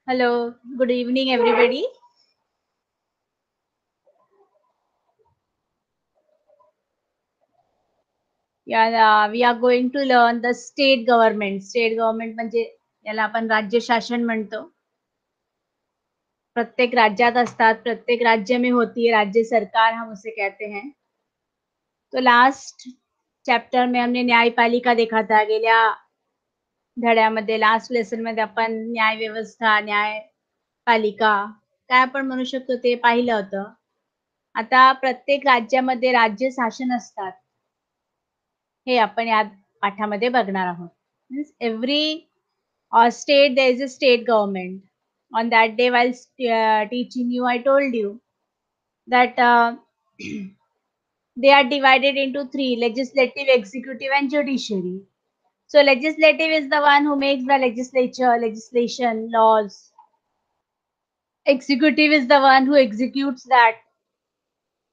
Hello, good evening, everybody. Yeah, we are going to learn the state government. State government म्हणजे याला आपण राज्य शासन म्हणतो. प्रत्येक राज्यात असतात. प्रत्येक राज्य में होती है राज्य सरकार, हम उसे कहते हैं. तो लास्ट चॅप्टर में हमने न्यायपालिका देखा था. गेल्या धड्यामध्ये लास्ट लेसन मध्ये आपण न्याय व्यवस्था, न्यायपालिका काय आपण म्हणू शकतो ते पाहिलं होतं. आता प्रत्येक राज्यामध्ये राज्य शासन असतात. हे आपण या पाठामध्ये बघणार आहोत. Means every state there is a state government. On that day while teaching you, I told you that they are divided into three: legislative, executive, and judiciary. So legislative is the one who makes the legislation, laws. Executive is the one who executes that,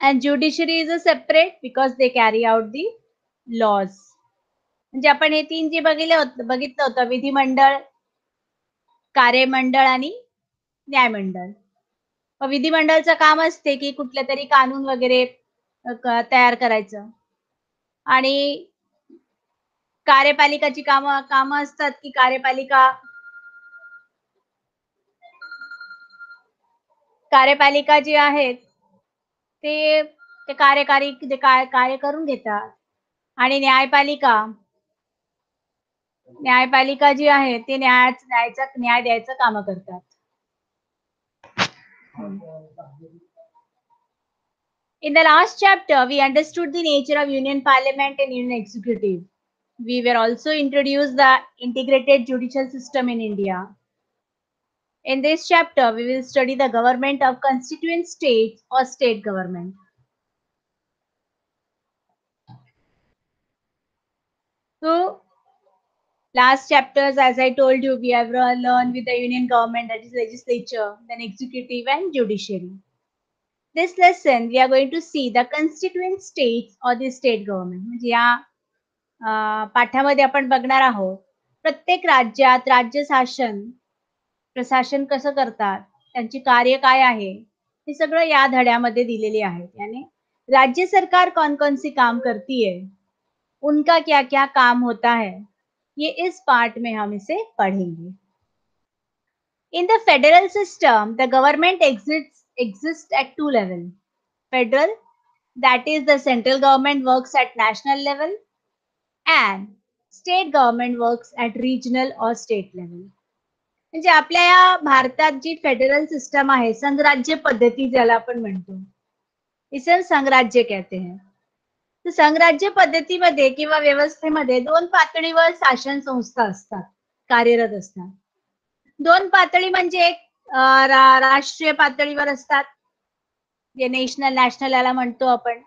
and judiciary is a separate because they carry out the laws. म्हणजे आपण हे तीन जे बघितलं होतं विधिमंडळ, कार्यमंडळ आणि न्यायमंडळ. विधिमंडळचं काम असते की कुठले तरी कानून वगैरे तयार करायचं आणि कार्यपालिकाची कामं असतात की कार्यपालिका जी आहेत ते कार्यकारी कार्य करून घेतात आणि न्यायपालिका जी आहे ते न्याय द्यायचं काम करतात. In the last chapter, we understood the nature of Union Parliament and Union Executive. We were also introduced the integrated judicial system in India. In this chapter, we will study the government of constituent states or state government. So, last chapters, as I told you, we have learned with the union government, that is legislature, then executive and judiciary. This lesson, we are going to see the constituent states or the state government. म्हणजे या पाठामध्ये आपण बघणार आहोत प्रत्येक राज्यात राज्य प्रशासन कसं करतात, त्यांची कार्य काय आहे, हे सगळं या धड्यामध्ये दिलेले आहे. यानी राज्य सरकार कौन कौन सी काम करती है, उनका क्या क्या काम होता है, ये इस पार्ट में हम इसे पढ़ेंगे. In the federal system, the government exists at two levels. Federal, that is the central government works at national level, and state government works at regional or state level. म्हणजे आपल्या या भारतात जी फेडरल सिस्टम आहे, संघराज्य पद्धती ज्याला आपण म्हणतो, इसे संघराज्य कहते हैं. तर संघराज्य पद्धतीमध्ये किंवा व्यवस्थेमध्ये दोन पातळीवर शासन संस्था असतात, कार्यरत असतात. दोन पातळी म्हणजे एक राष्ट्रीय पातळीवर असतात, जे नॅशनल याला म्हणतो आपण,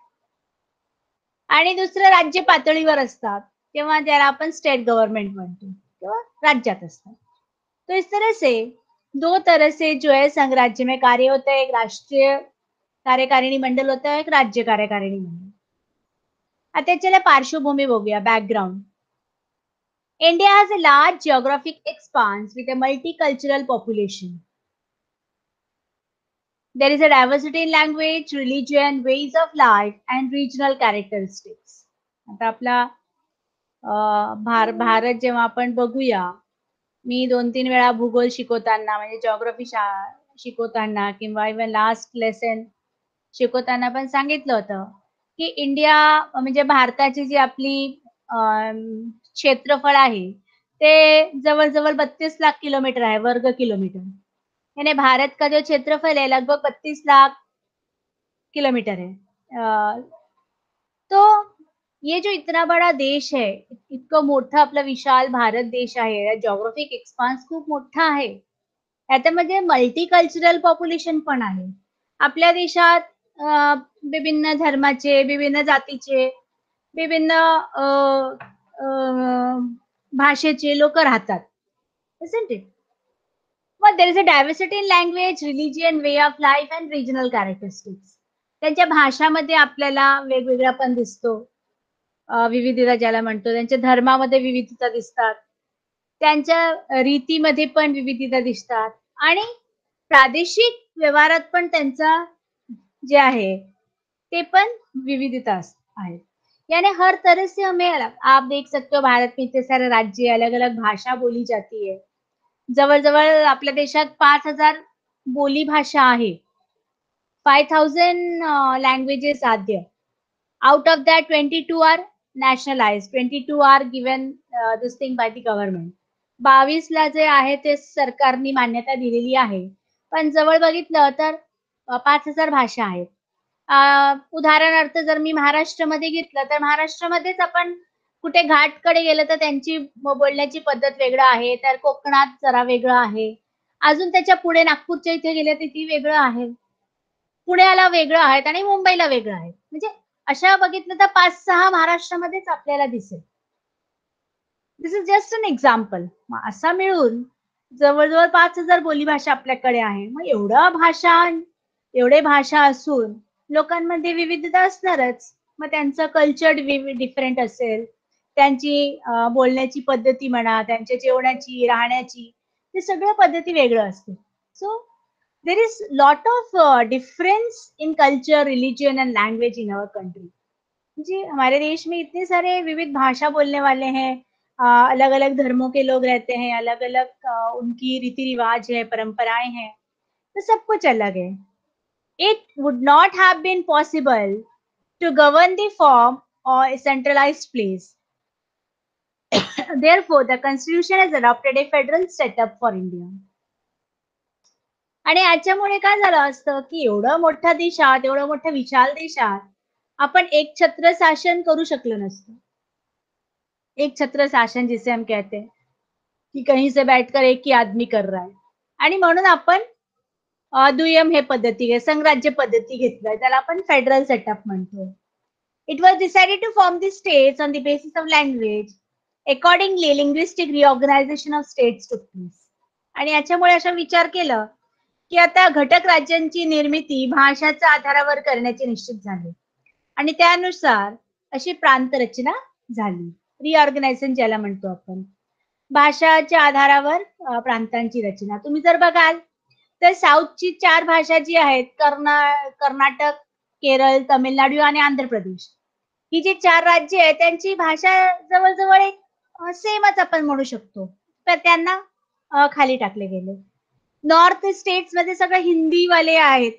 आणि दुसरं राज्य पातळीवर असतात किंवा ज्याला आपण स्टेट गव्हर्नमेंट म्हणतो किंवा राज्यात असतात. तो इस तरह से दो तरह से जो है संघ राज्य में कार्य होता है. एक राष्ट्रीय कार्यकारिणी मंडल होता है, एक राज्य कार्यकारिणी मंडल. आता चला पार्श्वभूमी बघूया, background. India has a large geographic expanse with a multicultural population. There is a diversity in language, religion, ways of life, and regional characteristics. आता आपला भारत जेव्हा आपण बघूया, मी 2-3 वेळा भूगोल शिकवताना म्हणजे जिओग्राफी शिकवताना किंवा इव्हन लास्ट लेसन शिकवताना पण सांगितलं होतं की इंडिया म्हणजे भारताची जी आपली क्षेत्रफळ आहे ते जवळजवळ 32 लाख किलोमीटर आहे, वर्ग किलोमीटर. यानी भारत का जो क्षेत्रफल है लगभग 32 लाख किलोमीटर है. तो ये जो इतना बड़ा देश है, इतकं मोठं आपला विशाल भारत देश आहे, जिओग्राफिक एक्सपान्स खूप मोठा आहे. याच्यामध्ये मल्टीकल्चरल पॉप्युलेशन पण आहे. आपल्या देशात विभिन्न धर्माचे, विभिन्न जातीचे, विभिन्न भाषेचे लोक राहतात. Isn't it? But there is a diversity in language, religion, way of life and regional characteristics. त्यांच्या भाषामध्ये आपल्याला वेगवेगळापण दिसतो. विविधता ज्याला म्हणतो, त्यांच्या धर्मामध्ये विविधता दिसतात, त्यांच्या रीतीमध्ये पण विविधता दिसतात, आणि प्रादेशिक व्यवहारात पण त्यांचा जे आहे ते पण विविधता आहे. यानी हर तरह से हमें आप देख सकते हो भारत में इतने सारे राज्य अलग-अलग भाषा बोली जाती है. जवळ-जवळ आपल्या देशात 5,000 बोली भाषा आहे. 5,000 languages are there. Out of that 22 are nationalized. 22 are given this thing by the government. 22 ला जे आहे ते सरकारनी मान्यता दिलेली आहे. पण जवळ बघितलं तर 5,000 भाषा आहेत. उदाहरणार्थ जर मी महाराष्ट्रामध्ये घेतलं, तर महाराष्ट्रामध्येच आपण कुठे घाटकडे गेलं, तर त्यांची बोलण्याची पद्धत वेगळं आहे. तर कोकणात जरा वेगळं आहे. अजून त्याच्या पुढे नागपूरच्या इथे गेले, तर ती वेगळं आहे. पुण्याला वेगळं आहेत आणि मुंबईला वेगळं आहे. म्हणजे अशा बघितलं तर 5-6 महाराष्ट्रामध्येच आपल्याला दिसेल. दिस इज जस्ट एन एक्झाम्पल. मग असा मिळून जवळ-जवळ 5,000 बोलीभाषा आपल्याकडे आहे. मग एवढे भाषा असून लोकांमध्ये विविधता असणारच. मग त्यांचं कल्चर डिफरंट असेल. त्यांची बोलण्याची पद्धती म्हणा, त्यांच्या जेवणाची, राहण्याची, ते सगळ्या पद्धती वेगळं असते. So there is lot of difference in culture, religion and language in our country. जी हमारे देश में इतने सारे विविध भाषा बोलने वाले हैं, अलग अलग धर्मों के लोग रहते हैं, अलग अलग उनकी रीति रिवाज है, परंपराएं हैं, तो सब कुछ अलग है. It would not have been possible to govern the form or a centralized place. Therefore, the constitution has adopted a federal setup for India. आणि याच्यामुळे काय झालं असतं, की एवढं मोठ्या देशात, एवढं मोठ्या विशाल देशात आपण एक छत्र शासन करू शकलो नसतो. एक छत्र शासन जिसे हम कहते हैं, की कहीं से बैठकर एक ही आदमी कर रहा है. आणि म्हणून आपण दुय्यम हे पद्धती संघराज्य पद्धती घेतलंय. त्याला आपण फेडरल सेटअप म्हणतो. It was decided to form the states on the basis of language. Accordingly, linguistic reorganization of states took place. आणि याच्यामुळे असं विचार केलं, की आता घटक राज्यांची निर्मिती भाषाच्या आधारावर करण्याचे निश्चित झाले. आणि त्यानुसार अशी प्रांत रचना झाली. रिऑर्गनायझेशन ज्याला म्हणतो आपण. भाषाच्या आधारावर प्रांतांची रचना. तुम्ही जर बघाल तर साऊथची 4 भाषा जी आहेत कर्नाटक, केरळ, तामिळनाडू आणि आंध्र प्रदेश. ही जी 4 राज्य आहेत त्यांची भाषा जवळ-जवळ एक सेमच आपण म्हणू शकतो. तर त्यांना खाली टाकले गेले. नॉर्थ स्टेट्समध्ये सगळे हिंदीवाले आहेत.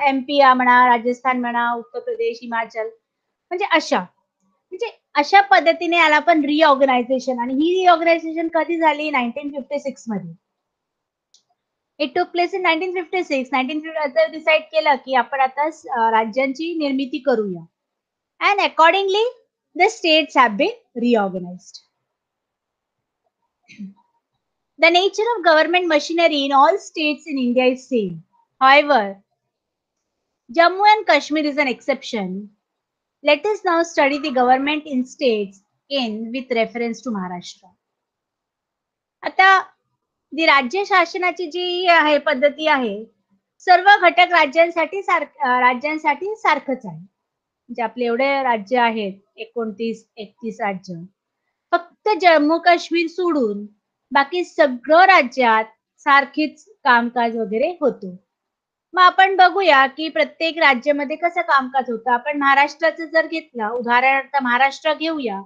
एम-पी म्हणा, राजस्थान म्हणा, उत्तर प्रदेश, हिमाचल म्हणजे अशा. म्हणजे अशा पद्धतीने याला आपण रिऑर्गनायझेशन आणि ही रिऑर्गनायझेशन कधी झाली? 1956 मध्ये. It took place in 1956. 1950 decide केलं, की आपण आता राज्यांची निर्मिती करूया. And accordingly the states have been reorganised. The nature of government machinery in all states in India is same. However, Jammu and Kashmir is an exception. Let us now study the government in states in with reference to Maharashtra. आता जी राज्य शासनाची जी आहे पद्धती आहे, सर्व घटक राज्यांसाठी सारखंच आहे. म्हणजे आपले एवढे राज्य आहेत 29-31 राज्य. फक्त जम्मू काश्मीर सोडून बाकी सगळं राज्यात सारखीच कामकाज वगैरे होतो. मग आपण बघूया, की प्रत्येक राज्यामध्ये कसं कामकाज होतं. आपण महाराष्ट्राचं जर घेतलं, उदाहरणार्थ महाराष्ट्र घेऊया.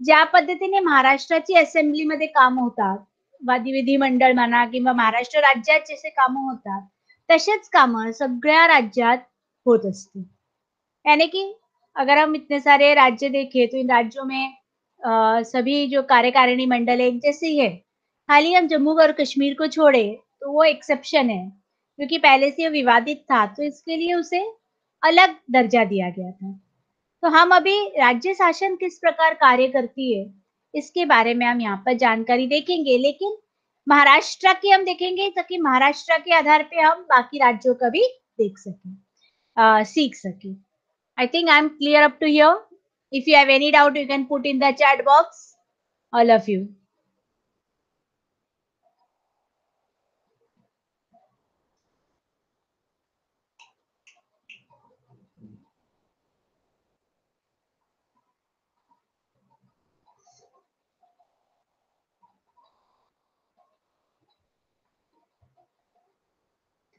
ज्या पद्धतीने महाराष्ट्राची असेंब्लीमध्ये कामं होतात, विधिमंडळ म्हणा किंवा महाराष्ट्र राज्यात जसे कामं होतात, तसेच कामं सगळ्या राज्यात होत असतील. यानी कि अगर हम इतने सारे राज्य देखें तो इन राज्यों में सभी जो कार्यकारिणी मंडल है एक जैसे ही है. खाली हम जम्मू और कश्मीर को छोड़े तो वो एक्सेप्शन है क्योंकि पहले से ये विवादित था तो इसके लिए उसे अलग दर्जा दिया गया था. तो हम अभी राज्य शासन किस प्रकार कार्य करती है इसके बारे में हम यहाँ पर जानकारी देखेंगे, लेकिन महाराष्ट्र की हम देखेंगे ताकि महाराष्ट्र के आधार पे हम बाकी राज्यों का भी देख सकें, सीख सकें. I think I'm clear up to here. If you have any doubt, you can put in the chat box. All of you.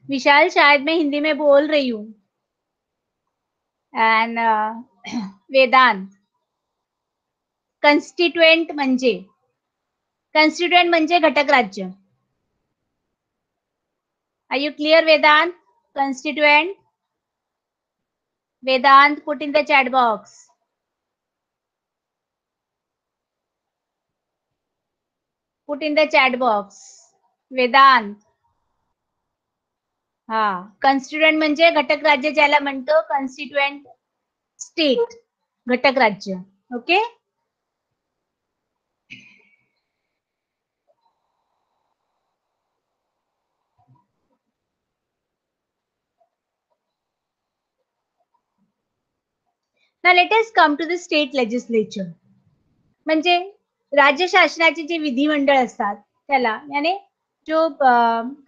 विशाल, शायद मैं हिंदी में बोल रही हूँ. एंड वेदांत, कन्स्टिट्युएंट म्हणजे घटक राज्य. Are you clear Vedant? Constituent. Vedant, put in the chat box. Put in the chat box. Vedant. हा, कॉन्स्टिट्युएंट म्हणजे घटक राज्य ज्याला म्हणतो कॉन्स्टिट्युएंट स्टेट, घटक राज्य. Okay. Now let us come to the state legislature. म्हणजे राज्य शासनाचे जे विधिमंडळ असतात त्याला, यानी जो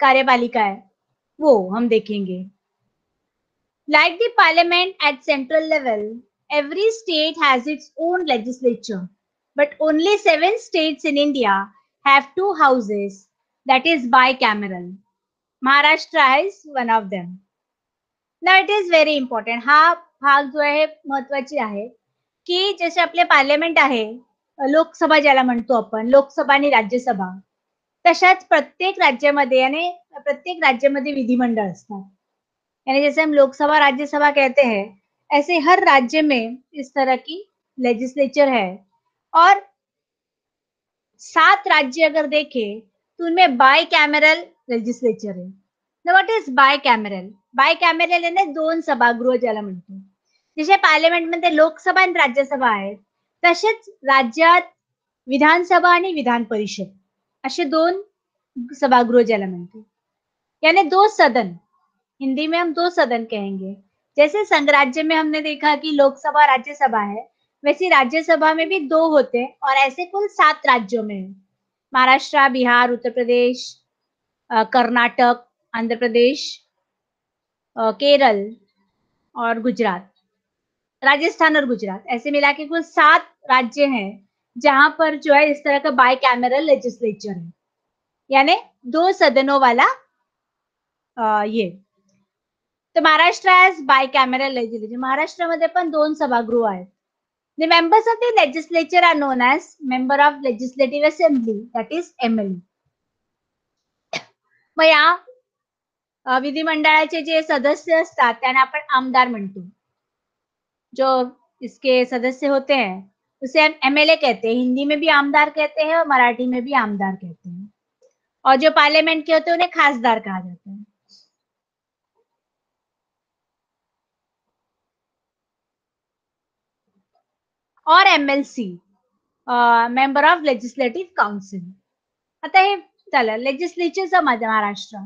कार्यपालिका है वो हम देखेंगे. Like the parliament at central level, every state has its own legislature, but only 7 states in India have 2 houses, that is bicameral. Maharashtra is one of them. Now it is very important. हा भाग जो आहे महत्वाची आहे की जसे आपले parliament आहे, लोकसभा ज्याला म्हणतो आपण, लोकसभा आणि राज्यसभा, तशाच प्रत्येक राज्यामध्ये आणि प्रत्येक राज्यामध्ये विधिमंडळ असतात. यानी जैसे हम लोकसभा राज्यसभा कहते हैं, ऐसे हर राज्य में इस तरह की लेजिस्लेचर है. और 7 राज्य अगर देखें तो उनमें बाय कैमरल लेजिस्लेचर है. What is bicameral? Bicameral यानी 2 सभागृह ज्याला म्हणतो. जसे पार्लमेंटमध्ये लोकसभा आणि राज्यसभा आहेत, तसेच राज्यात विधानसभा आणि विधान परिषद असे 2 सभागृह ज्याला म्हणतो. यानी 2 सदन. हिंदी में हम 2 सदन कहेंगे. जैसे संघ राज्य में हमने देखा कि लोकसभा राज्यसभा है, वैसे राज्यसभा में भी 2 होते हैं और ऐसे कुल 7 राज्यों में है. महाराष्ट्र, बिहार, उत्तर प्रदेश, कर्नाटक, आंध्र प्रदेश, केरल और गुजरात, राजस्थान और गुजरात, ऐसे मिला के कुल 7 राज्य हैं जहां पर जो है इस तरह का बाय कैमरल लेजिस्लेचर है, यानी 2 सदनों वाला ये. तर महाराष्ट्र हॅज बायकॅमेरल लेजिस्लेचर. महाराष्ट्रामध्ये पण 2 सभागृह आहेत. The members of the legislature are known as member of legislative assembly, that is MLA. मग या विधिमंडळाचे जे सदस्य असतात त्यांना आपण आमदार म्हणतो. जो इसके सदस्य होते हैं उसे हम MLA कहते हैं. हिंदी में भी आमदार कहते हैं और मराठी में भी आमदार कहते हैं. और जो पार्लियामेंट के होते हैं उन्हें खासदार कहा जाता है. और MLC, member of legislative council. आता हे झालं लेजिस्लेचरचा Maharashtra.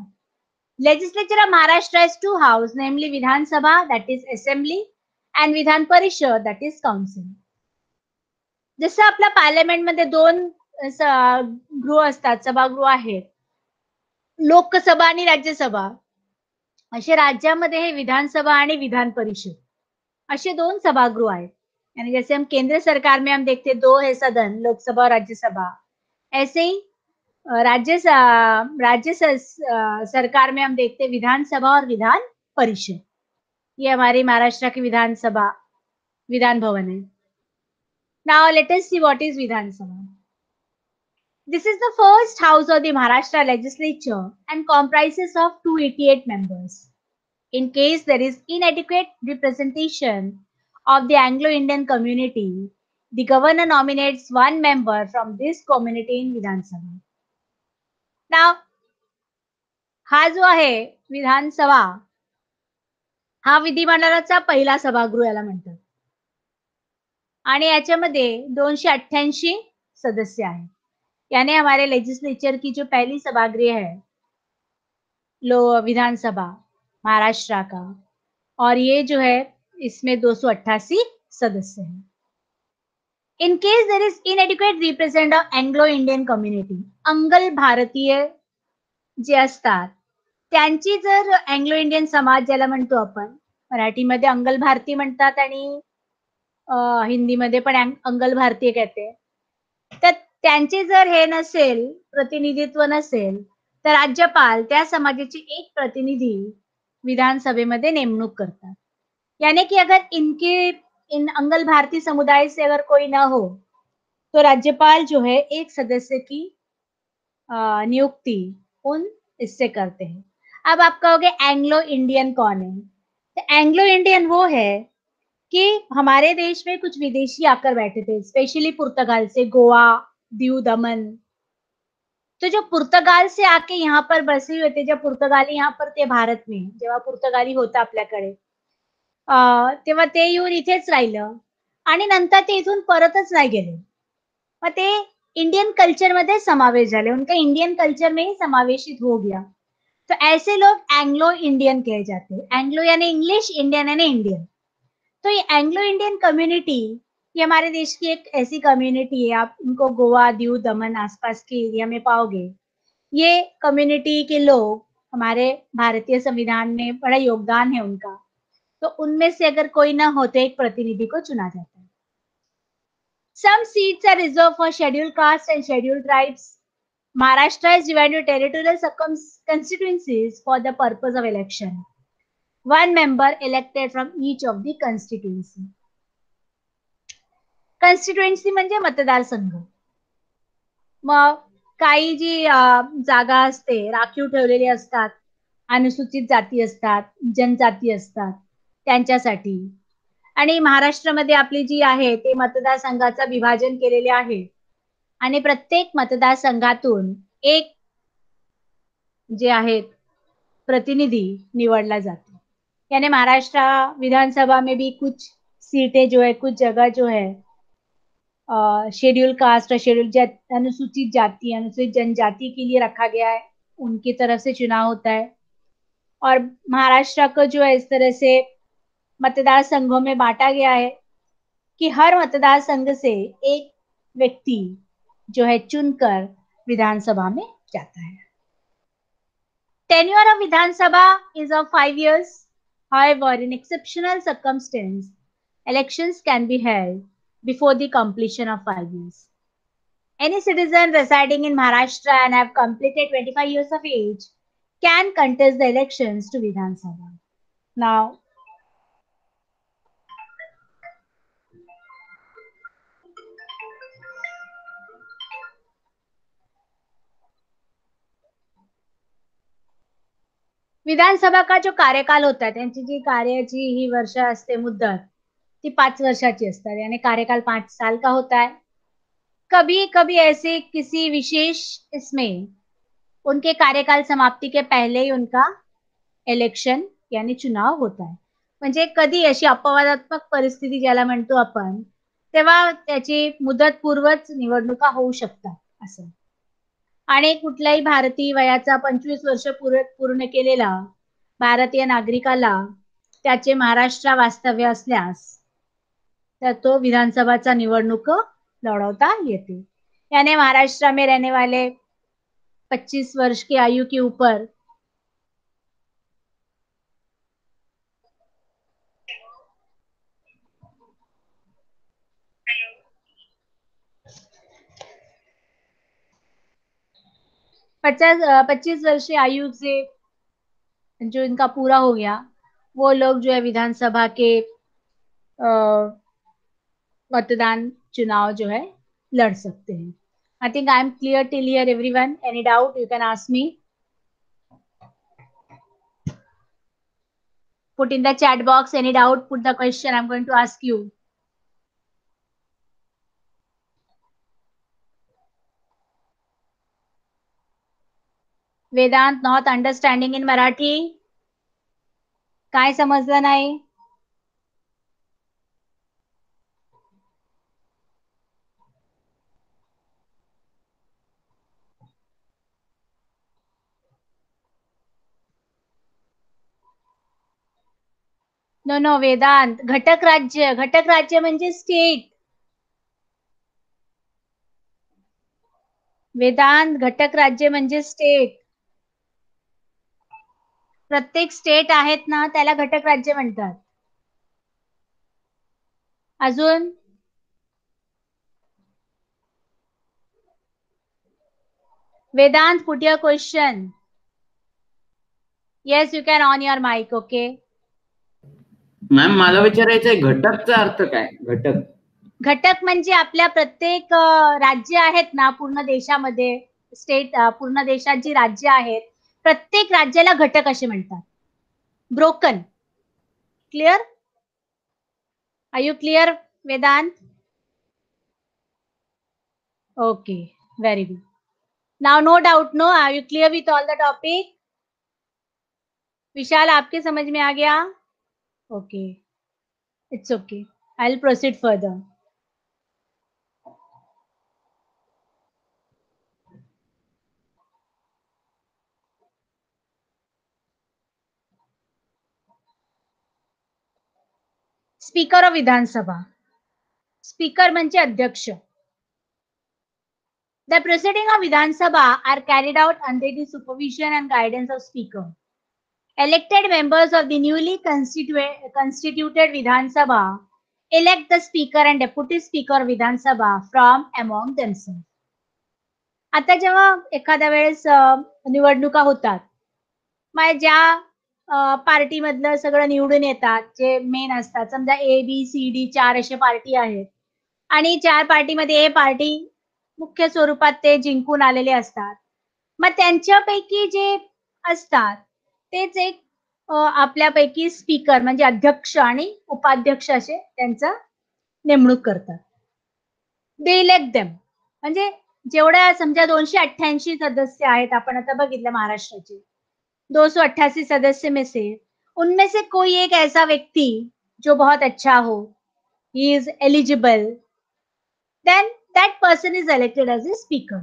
Legislature of Maharashtra has 2 house, namely Vidhan Sabha, that is assembly, and Vidhan Parishad, that is council. जसं आपल्या पार्लमेंट मध्ये 2 गृह असतात, सभागृह आहेत, लोकसभा आणि राज्यसभा, असे राज्यामध्ये हे विधानसभा आणि विधान परिषद असे 2 सभागृह आहेत. यानी जैसे हम केंद्र सरकार में हम देखते 2 है सदन, लोकसभा और राज्यसभा, ऐसे ही राज्य सरकार में हम देखते विधानसभा और विधान परिषद. ये हमारी महाराष्ट्र की विधानसभा, विधान भवन है. Now let us see what is Vidhan Sabha. This is the first house of the Maharashtra legislature and comprises of 288 members. In case there is inadequate representation of the Anglo-Indian community, the governor nominates 1 member from this community in Vidhan Sabha. Now, हा जो आहे विधानसभा, हा विधिमंडळाचा पहिला सभागृह याला म्हणतात. आणि याच्यामध्ये 288 सदस्य आहेत. यानी हमारे लेजिस्लेचर की जो पहली सभागृह है, विधानसभा महाराष्ट्र का, और ये जो है इसमें 288 सदस्य हैं. In case there is inadequate represent of Anglo Indian community, अंगल भारतीय जे असतात त्यांची जर अँग्लो इंडियन समाज ज्याला म्हणतो आपण, मराठीमध्ये अंगल भारतीय म्हणतात आणि हिंदीमध्ये पण अंगल भारतीय कहते. तर त्यांचे जर हे नसेल, प्रतिनिधित्व नसेल, तर राज्यपाल त्या समाजाचे एक प्रतिनिधी विधानसभेमध्ये नेमणूक करतात. यानी कि अगर इनके इन अंगल भारतीय समुदाय से अगर कोई ना हो, तो राज्यपाल जो है एक सदस्य की नियुक्ति उन इससे करते हैं। अब आप कहोगे एंग्लो इंडियन कौन है? तो एंग्लो इंडियन वो है कि हमारे देश में कुछ विदेशी आकर बैठे थे, स्पेशली पुर्तगाल से, गोवा, दीव दमन। तो जो पुर्तगाल से आके यहाँ पर बसे हुए थे, जब पुर्तगाली यहाँ पर ते भारत में, जेव्हा पुर्तगाली होतं आपल्याकडे, तेव्हा ते येऊन इथेच राहिलं आणि नंतर ते इथून परतच नाही गेले. मग ते इंडियन कल्चर मध्ये समावेश झाले, उनका इंडियन कल्चर में ही समावेशित हो गया. तो ऐसे लोग एंग्लो इंडियन कहे जाते हैं. एंग्लो यानी इंग्लिश, इंडियन यानी इंडियन. तो ये एंग्लो इंडियन कम्युनिटी, ये हमारे देश की एक ऐसी कम्युनिटी है, आप इनको गोवा, दीव, दमन आसपास के एरिया में पाओगे. ये कम्युनिटी के लोग हमारे भारतीय संविधान में बड़ा योगदान है उनका. तो उनमें से अगर कोई ना हो तो एक प्रतिनिधि को चुना जाता है. Some seats are reserved for scheduled castes and scheduled tribes. Maharashtra is divided into territorial constituencies for the purpose of election. One member elected from each of the constituency. Constituency म्हणजे मतदारसंघ. मग काही जी जागा असते राखीव ठेवलेली असतात, अनुसूचित जाती असतात, जनजाती असतात त्यांच्यासाठी. आणि महाराष्ट्रामध्ये आपली जी आहे ते मतदारसंघाचं विभाजन केलेले आहे आणि प्रत्येक मतदारसंघातून एक जे आहेत प्रतिनिधी निवडला जातो. यानी महाराष्ट्र विधानसभा में भी कुछ सीटें जो है, कुछ जगह जो है शेड्यूल कास्ट और शेड्यूल अनुसूचित जाति, अनुसूचित जनजाति के लिए रखा गया है. उनकी तरफ से चुनाव होता है. और महाराष्ट्र को जो है इस तरह से मतदार संघों में बांटा गया है कि हर मतदार संघ से एक व्यक्ति जो है चुनकर विधानसभा में जाता है. Tenure of Vidhan Sabha is of 5 years. However, in exceptional circumstances, elections can be held before the completion of 5 years. Any citizen residing in Maharashtra and have completed 25 years of age can contest the elections to Vidhan Sabha. Now, विधानसभा का जो कार्यकाल होता है, त्यांची जी कार्याची ही वर्ष असते मुद्दत, ती 5 वर्षाची असतात. यानी कार्यकाल 5 साल का होता है. कभी कभी ऐसे किसी विशेष इसमें उनके कार्यकाल समाप्ति के पहले ही उनका इलेक्शन यानी चुनाव होता है. म्हणजे कधी अशी अपवादात्मक परिस्थिती ज्याला म्हणतो आपण, तेव्हा त्याची मुदतपूर्वच निवडणुका होऊ शकतात असं. आणि कुठल्याही भारतीय वयाचा 25 वर्ष पूर्ण केलेला भारतीय नागरिकाला त्याचे महाराष्ट्र वास्तव्य असल्यास तर तो विधानसभाचा निवडणूक लढवता येते. यानी महाराष्ट्र में रहने वाले 25 वर्ष की आयु के ऊपर पचास 25 वर्षीय आयु से जो इनका पूरा हो गया, वो लोग जो है विधानसभा के मतदान चुनाव जो है लड़ सकते हैं. I think I am clear till here everyone. Any doubt you can ask me. Put in the chat box any doubt, put the question I'm going to ask you. Vedant not understanding in Marathi. काय समजलं नाही? No no Vedanta, घटक राज्य म्हणजे state. Vedanta, घटक राज्य म्हणजे state. प्रत्येक स्टेट आहेत ना त्याला घटक राज्य म्हणतात. अजून Vedant, put your question. Yes, you can on your mic, okay? Ma'am मला विचारायचंय घटकचा अर्थ काय? घटक घटक म्हणजे आपल्या प्रत्येक राज्य आहेत ना पूर्ण देशामध्ये, स्टेट पूर्ण देशात जी राज्य आहेत, प्रत्येक राज्याला घटक असे म्हणतात. Broken. Clear? Are you clear, Vedant? Okay, very good. Now no doubt, no? Are you clear with all the topic? Vishal, आपके समझ में आ गया? Okay, it's okay. I will proceed further. Speaker of Vidhan Sabha. Speaker म्हणजे अध्यक्ष. The proceedings of Vidhan Sabha are carried out under the supervision and guidance of Speaker. Elected members of the newly constituted Vidhan Sabha elect the Speaker and Deputy Speaker of Vidhan Sabha from among themselves. आता जेव्हा एखाद्या वेळेस निवडणुका होतात, मग ज्या पार्टीमधलं सगळं निवडून येतात, जे मेन असतात, समजा ABCD 4 असे पार्टी आहेत आणि 4 पार्टीमध्ये A पार्टी मुख्य स्वरूपात ते जिंकून आलेले असतात. मग त्यांच्यापैकी जे असतात तेच एक आपल्यापैकी स्पीकर म्हणजे अध्यक्ष आणि उपाध्यक्ष असे त्यांचं नेमणूक करतात. दे इलेक्ट देम. म्हणजे जेवढ्या समजा 288 सदस्य आहेत, आपण आता बघितलं महाराष्ट्राचे 288 सदस्य में से उनमें से कोई एक ऐसा व्यक्ति जो बहुत अच्छा हो, he is eligible, then that person is elected as a speaker.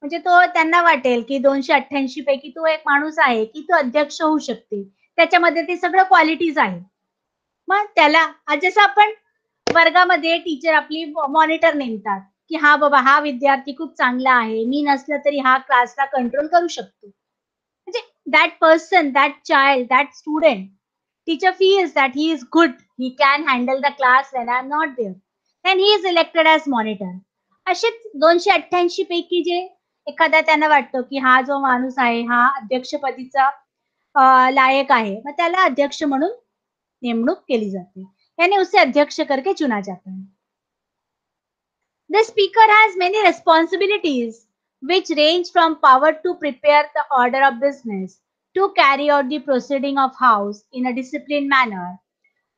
म्हणजे तो त्यांना वाटेल की 288 पैकी तो एक माणूस आहे की तो अध्यक्ष होऊ शकते, त्याच्यामध्ये ते सगळं क्वालिटीज आहे. मग त्याला जसं आपण वर्गामध्ये टीचर आपली मॉनिटर नेमतात की हा बाबा हा विद्यार्थी खूप चांगला आहे, मी नसलं तरी हा क्लासला कंट्रोल करू शकतो. म्हणजे that person, that child, that student, teacher feels that he is good, he can handle the class when I am not there, then he is elected as monitor. असेच 288 पैकी जे एखादा त्यांना वाटतं की हा जो माणूस आहे हा अध्यक्षपदीचा लायक आहे, मग त्याला अध्यक्ष म्हणून नेमणूक केली जाते. यानी उसे अध्यक्ष करके चुना जाता है. The speaker has many responsibilities which range from power to prepare the order of business, to carry out the proceeding of house in a disciplined manner,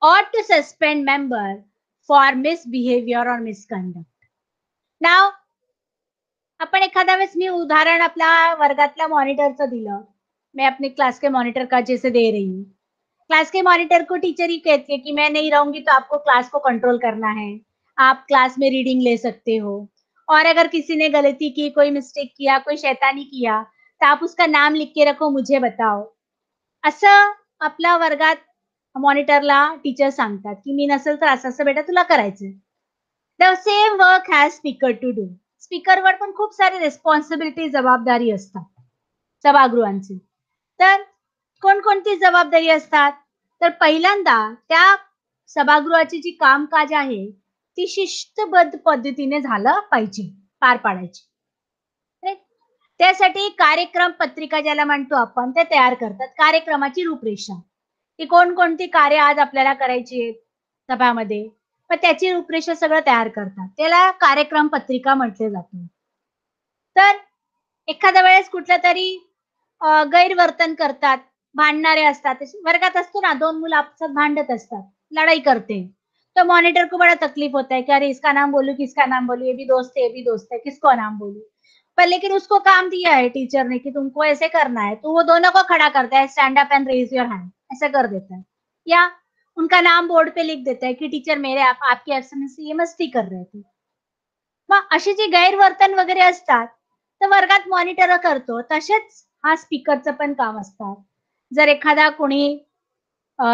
or to suspend member for misbehavior or misconduct. Now, आपण एखाद्या वेळेस मी उदाहरण आपल्या वर्गातल्या मॉनिटरचं दिलं. मैं अपने class के monitor का जैसे दे रही हूँ. क्लास के मॉनिटर को टीचर ही कहती है कि मैं नहीं रहूंगी तो आपको क्लास को कंट्रोल करना है, आप क्लास में रीडिंग ले सकते हो, और अगर किसी ने गलती की, कोई मिस्टेक किया, कोई शैतानी किया, तो आप उसका नाम लिख के रखो, मुझे बताओ. असं आपल्या वर्गात मॉनिटरला टीचर सांगतात की मी नसेल तर असं असं बेटा तुला करायचंय. The same work has speaker to do. स्पीकरवर पण खूप सारी रिस्पॉन्सिबिलिटी, जबाबदारी असतात सभागृहांची. तर कोणकोणती जबाबदारी असतात? तर पहिल्यांदा त्या सभागृहाची जी कामकाज आहे ती शिस्तबद्ध पद्धतीने झालं पाहिजे, पार पाडायची. Right? त्यासाठी कार्यक्रम पत्रिका ज्याला म्हणतो आपण ते तयार करतात. कार्यक्रमाची रूपरेषा, की कोणकोणती कार्य आज आपल्याला करायची आहेत सभामध्ये, मग त्याची रूपरेषा सगळं तयार करतात. त्याला कार्यक्रम पत्रिका म्हटले जाते. तर एखाद्या वेळेस कुठलं तरी गैरवर्तन करतात, भांडणारे असतात. वर्गात असतो ना, 2 मुलं आपसात भांडत असतात, लड़ाई करते हैं. तो मॉनिटर को बड़ा तकलीफ होता है कि अरे इसका नाम बोलूं किसका नाम बोलूं, ये भी दोस्त है ये भी दोस्त है, किसको नाम बोलूं. पर लेकिन उसको काम दिया है टीचर ने कि तुमको ऐसे करना है, तो वो दोनों को खड़ा करता है, stand up and raise your hand, ऐसा कर देता है. या उनका नाम बोर्ड पे लिख देता है की टीचर मेरे आपकी एब्सेंस से ये मस्ती कर रहे थे. मग अशी जी गैरवर्तन वगैरे असतात, तर वर्गात मॉनिटर करतो. तसेच हा स्पीकरचं पण काम असतात. जर एखादा कोणी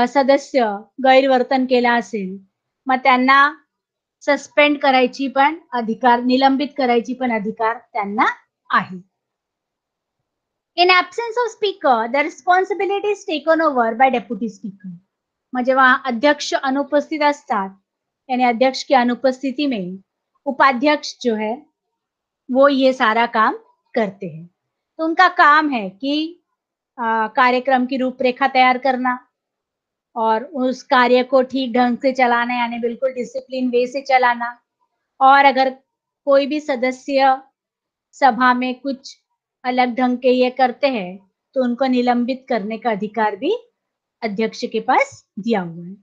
सदस्य गैरवर्तन केला असेल, मग त्यांना सस्पेंड करायची पण अधिकार, निलंबित करायची पण अधिकार त्यांना आहे. In absence of speaker the responsibility is taken over by deputy speaker. मग जेव्हा अध्यक्ष अनुपस्थित असतात, यानी अध्यक्ष की अनुपस्थिति में उपाध्यक्ष जो है वो ये सारा काम करते हैं. तो उनका काम है कि कार्यक्रम की रूपरेखा तैयार करना और उस कार्य को ठीक ढंग से चलाना, यानी बिल्कुल डिसिप्लिन वे से चलाना। और अगर कोई भी सदस्य सभा में कुछ अलग ढंग के ये करते हैं, तो उनको निलंबित करने का अधिकार भी अध्यक्ष के पास दिया हुआ है।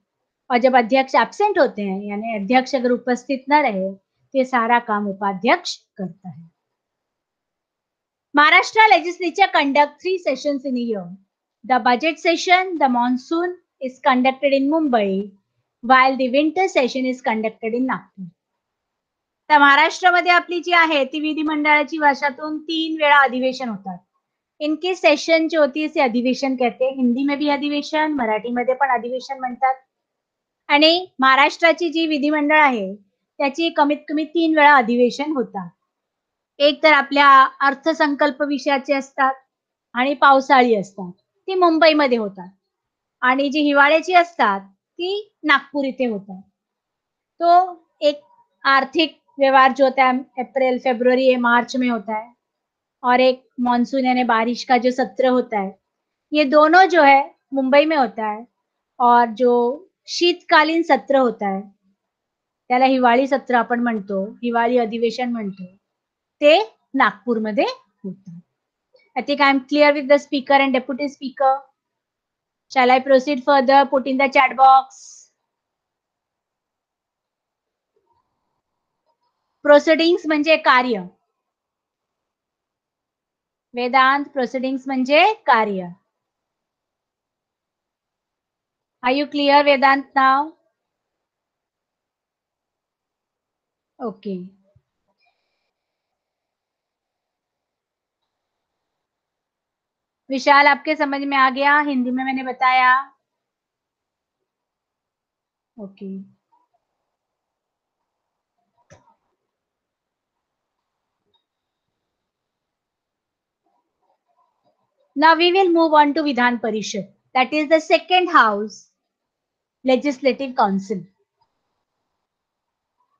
और जब अध्यक्ष एब्सेंट होते हैं, यानी अध्यक्ष अगर उपस्थित न रहे, तो ये सारा काम उपाध्यक्ष करता है। Maharashtra legislature conduct 3 sessions in a year. The budget session, the monsoon is conducted in Mumbai, while the winter session is conducted in Nagpur. तर महाराष्ट्रामध्ये आपली जी आहे ती विधिमंडळाची वर्षातून 3 वेळा अधिवेशन होतात. इनके सेशन जो होती है इसे अधिवेशन कहते हैं. हिंदी में भी अधिवेशन, मराठीमध्ये पण अधिवेशन म्हणतात. आणि महाराष्ट्राची जी विधिमंडळ आहे त्याची कमीत कमी 3 वेळा अधिवेशन होतात. एक तर आपल्या अर्थसंकल्प विषयाचे असतात आणि पावसाळी असतात. ती मुंबईमध्ये होतात आणि जी हिवाळ्याची असतात ती नागपूर इथे होतात. तो एक आर्थिक व्यवहार जो होता है अप्रैल, फरवरी या मार्च में होता है और एक मानसून यानी बारिश का जो सत्र होता है, ये दोनों जो है मुंबई में होता है और जो शीतकालीन सत्र होता है, त्याला हिवाळी सत्र आपण म्हणतो, हिवाळी अधिवेशन म्हणतो, ते नागपूरमध्ये होतं. I think I'm clear with the speaker and deputy speaker. Shall I proceed further? Put in the chat box. Proceedings म्हणजे कार्य. वेदांत proceedings म्हणजे कार्य. Are you clear, Vedant, now? Okay. विशाल, आपके समझ में आ गया? हिंदी में मैंने बताया. Okay. Now we will move on to Vidhan Parishad. That is the second house, Legislative Council.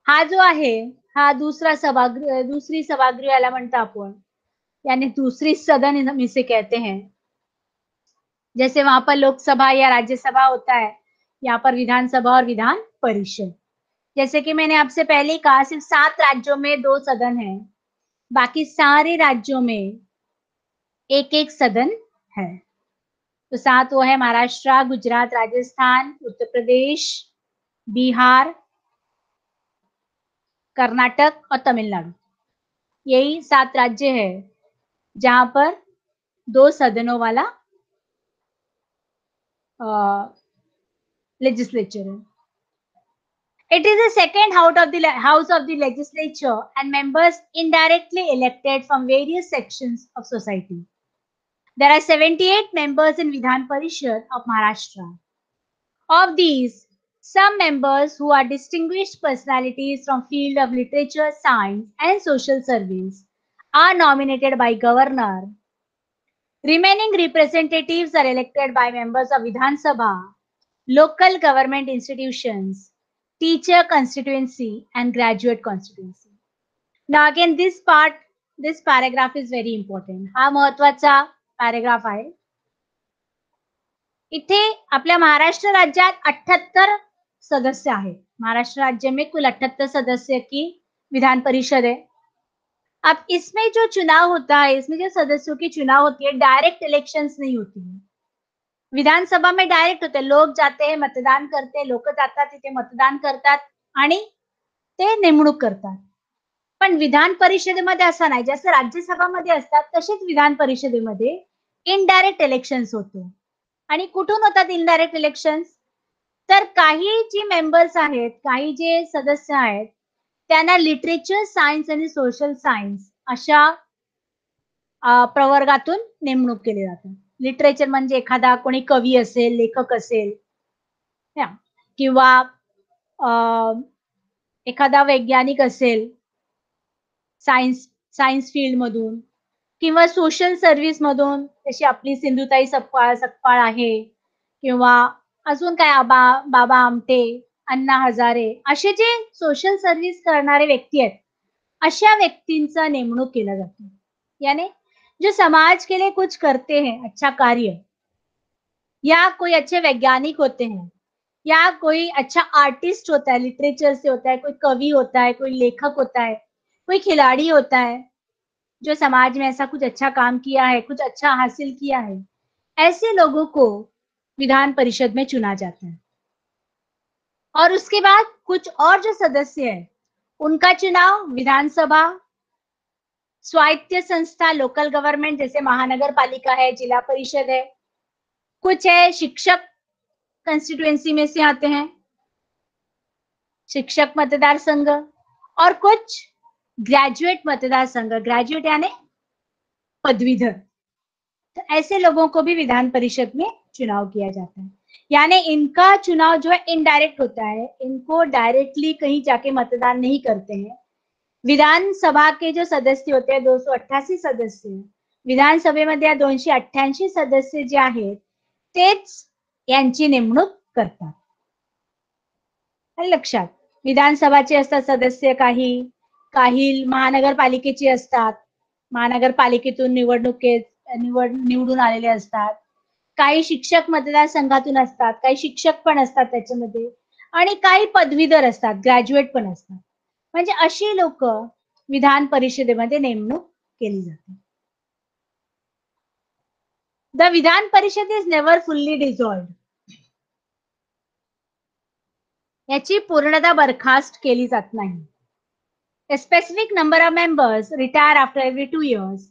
हा जो आहे हा दूसरी सभागृह याला म्हणतो आपण, यानी दूसरी सदन हम इसे कहते हैं. जैसे वहां पर लोकसभा या राज्यसभा होता है, यहाँ पर विधानसभा और विधान परिषद. जैसे कि मैंने आपसे पहले ही कहा, सिर्फ 7 राज्यों में 2 सदन हैं, बाकी सारे राज्यों में एक एक सदन है. तो 7 वो है महाराष्ट्र, गुजरात, राजस्थान, उत्तर प्रदेश, बिहार, कर्नाटक और तमिलनाडु. यही 7 राज्य है जहां पर 2 सदनों वाला लेजिस्लेचर है. It is the second house of the legislature and members indirectly elected from various sections of society. There are 78 members in Vidhan Parishad of Maharashtra. Of these, some members who are distinguished personalities from field of literature, science and social service are nominated by governor. Remaining representatives are elected by members of Vidhan Sabha, local government institutions, teacher constituency and graduate constituency. Now again this paragraph is very important. हा महत्वाचा paragraph आहे. इथे आपल्या महाराष्ट्र राज्यात 78 सदस्य आहेत. महाराष्ट्र राज्य में कुल 78 सदस्य की विधान परिषद है. अब इसमें जो चुनाव होता है, इसमें जो सदस्यों की चुनाव होती है, डायरेक्ट इलेक्शंस नहीं होती है. विधानसभा में डायरेक्ट होते, लोक जाते हैं, मतदान करते, लोक जातात तिथे मतदान करतात आणि ते नेमणूक करतात. पण विधान परिषदेमध्ये असं नाही. जसं राज्यसभामध्ये असतात तसेच विधान परिषदेमध्ये इनडायरेक्ट इलेक्शन्स होतो. आणि कुठून होतात इनडायरेक्ट इलेक्शन्स? तर काही जी मेंबर्स आहेत, काही जे सदस्य आहेत, त्यांना लिटरेचर, सायन्स आणि सोशल सायन्स अशा प्रवर्गातून नेमणूक केली जाते. लिटरेचर म्हणजे एखादा कोणी कवी असेल, लेखक असेल, किंवा एखादा वैज्ञानिक असेल सायन्स फील्ड मधून, किंवा सोशल सर्व्हिस मधून, जशी आपली सिंधुताई सकपाळ आहे, किंवा अजून काय बाबा आमटे, अण्णा हजारे, असे जे सोशल सर्व्हिस करणारे व्यक्ती आहेत, अशा व्यक्तींचा नेमणूक केला जातो. याने जो समाज के लिए कुछ करते हैं, अच्छा कार्य, या कोई अच्छे वैज्ञानिक होते हैं, या कोई अच्छा आर्टिस्ट होता है, लिटरेचर से होता है, कोई कवि होता है, कोई लेखक होता है, कोई खिलाड़ी होता है, जो समाज में ऐसा कुछ अच्छा काम किया है, कुछ अच्छा हासिल किया है, ऐसे लोगों को विधान परिषद में चुना जाता है। और उसके बाद कुछ और जो सदस्य है, उनका चुनाव विधानसभा, स्वायत्त संस्था, लोकल गवर्नमेंट जैसे महानगर पालिका है, जिला परिषद है, कुछ है शिक्षक कंस्टिट्यूएंसी में से आते हैं, शिक्षक मतदार संघ, और कुछ ग्रेजुएट मतदार संघ, ग्रेजुएट यानी पदवीधर। तो ऐसे लोगों को भी विधान परिषद में चुनाव किया जाता है। यानी इनका चुनाव जो है इनडायरेक्ट होता है, इनको डायरेक्टली कहीं जाके मतदान नहीं करते हैं। विधानसभा के जो सदस्य होते हैं 288 सदस्य, विधानसभेमध्ये 288 सदस्य जे आहेत तेच यांची नेमणूक करतात. लक्षात, विधानसभाचे असतात सदस्य, काही महानगरपालिकेची असतात, महानगरपालिकेतून निवडून आलेले असतात, काही शिक्षक मतदारसंघातून असतात, काही शिक्षक पण असतात त्याच्यामध्ये, आणि काही पदवीधर असतात, ग्रॅज्युएट पण असतात. म्हणजे अशी लोक विधान परिषदेमध्ये नेमणूक केली जाते. The Vidhan Parishad is never fully डिझॉल्व्ड. याची पूर्णतः बरखास्त केली जात नाही. A specific number of members retire after every 2 years,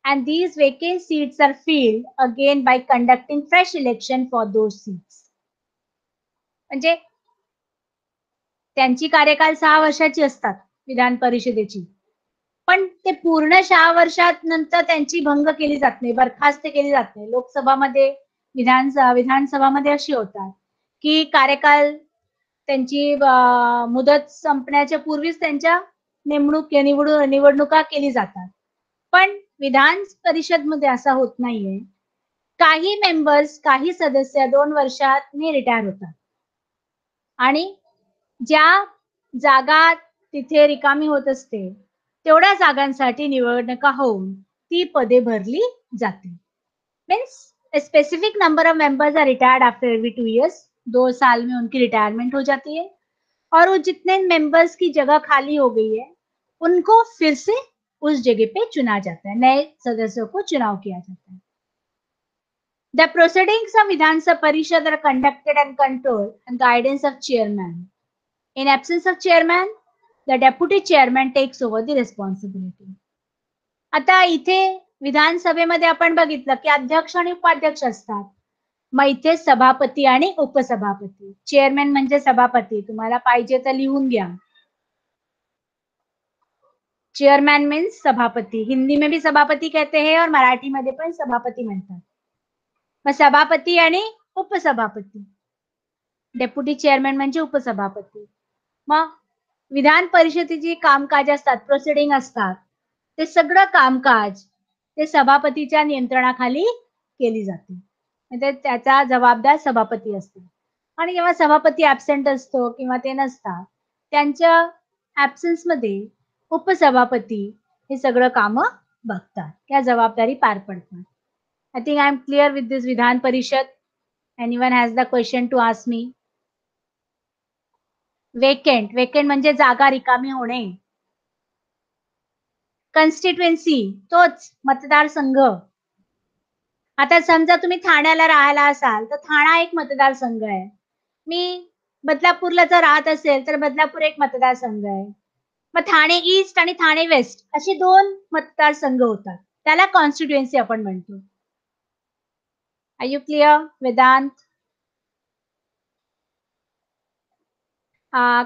and these vacant seats are filled again by conducting fresh election for those seats. म्हणजे त्यांची कार्यकाल 6 वर्षाची असतात विधान परिषदेची, पण ते पूर्ण 6 वर्षात नंतर त्यांची भंग केली जात नाही, बरखास्त केली जात नाही. लोकसभामध्ये विधानसभामध्ये अशी होतात की कार्यकाल त्यांची मुदत संपण्याच्या पूर्वीच त्यांच्या निवडणुका केली जातात. पण विधान परिषदमध्ये असा होत नाहीये. काही मेंबर्स, काही सदस्य 2 वर्षांनी रिटायर होतात आणि ज्या जागा तिथे रिकामी होत असते तेवढ्या जागांसाठी निवडणुका होऊन ती पदे भरली जाते. Means a specific number of members are retired after every 2 years. 2 साल में उनकी रिटायरमेंट हो जाती है और वो जितने मेंबर्स की जगह खाली हो गई है उनको फिर से उस जगह पे चुना जाता है, नए सदस्यों को चुनाव किया जाता है. The proceedings of Vidhan Sabha Parishad are conducted and controlled and guidance of chairman. In absence of chairman, the deputy chairman takes over the responsibility. आता इथे विधानसभेमध्ये आपण बघितलं की अध्यक्ष आणि उपाध्यक्ष असतात. मग इथे सभापती आणि उपसभापती. चेअरमॅन म्हणजे सभापती, तुम्हाला पाहिजे तर लिहून घ्या. चेयरमैन मीन्स सभापति. हिंदी में भी सभापति कहते हैं और मराठी मध्ये पण सभापति म्हणतात. मग सभापती आणि उपसभापती. डेप्युटी चेअरमॅन म्हणजे उपसभापती. मग विधान परिषदेची कामकाज असतात, प्रोसिडिंग असतात, ते सगळं कामकाज ते सभापतीच्या नियंत्रणाखाली केली जाते. म्हणजे त्याचा जबाबदार सभापती असतो. आणि जेव्हा सभापती ऍबसेंट असतो किंवा ते नसतात, त्यांच्या ऍब्सेन्स मध्ये उपसभापती हे सगळं काम बघतात, त्या जबाबदारी पार पडतात. I think I am clear with this Vidhan Parishad. Anyone has the question to ask me? Vacant, vacant म्हणजे जागा रिकामी होणे. कन्स्टिट्युएन्सी तोच मतदारसंघ. आता समजा तुम्ही ठाण्याला राहायला असाल तर ठाणा एक मतदारसंघ आहे. मी बदलापूरला जर राहत असेल तर बदलापूर एक मतदारसंघ आहे. मग ठाणे ईस्ट आणि ठाणे वेस्ट असे 2 मतदारसंघ होतात. त्याला कॉन्स्टिट्युएन्सी आपण म्हणतो. Are you clear Vedant?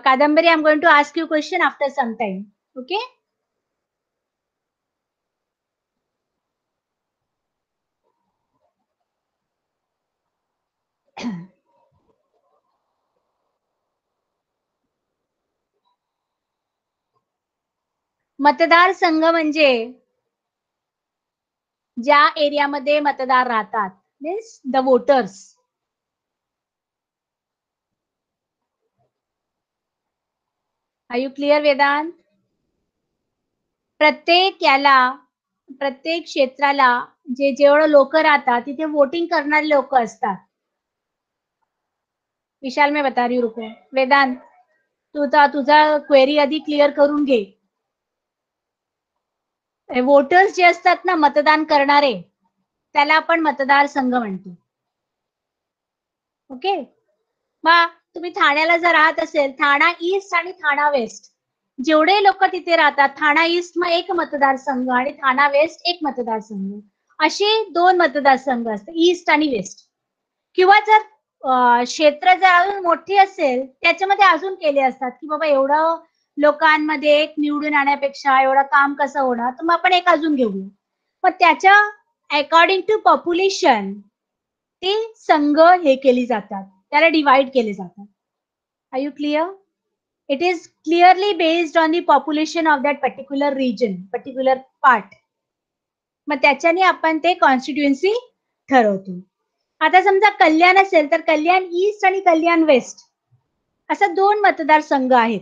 Kadambari, I am going to ask you question after some time. Okay? मतदारसंघ म्हणजे ज्या एरियामध्ये मतदार राहतात, means the voters. Are you clear Vedant? प्रत्येक याला प्रत्येक क्षेत्राला जेवढं लोक राहतात तिथे वोटिंग करणारे लोक असतात. विशाल मैं बता रही हूँ, रुको. वेदांत, तुझा क्वेरी आधी क्लिअर करून घे. वोटर्स जे असतात ना, मतदान करणारे, त्याला आपण मतदार संघ म्हणतो. ओके. मग तुम्ही ठाण्याला जर राहत असेल, ठाणा ईस्ट आणि ठाणा वेस्ट, जेवढे लोक तिथे राहतात, ठाणा ईस्ट मग एक मतदारसंघ आणि ठाणा वेस्ट एक मतदारसंघ, असे 2 मतदारसंघ असतात, ईस्ट आणि वेस्ट. किंवा जर क्षेत्र जर अजून मोठी असेल, त्याच्यामध्ये अजून केले असतात की बाबा एवढं लोकांमध्ये एक निवडून आणण्यापेक्षा एवढं काम कसं होणार, तर मग आपण एक अजून घेऊ. मग त्याच्या अकॉर्डिंग टू पॉप्युलेशन ते संघ हे केली जातात, त्याला डिवाइड केले जातात. Are you clear? It is clearly based on the population of that particular region, particular part. मग त्याच्याने आपण ते कॉन्स्टिट्युएन्सी ठरवतो. आता समजा कल्याण असेल तर कल्याण ईस्ट आणि कल्याण वेस्ट असा 2 मतदारसंघ आहेत.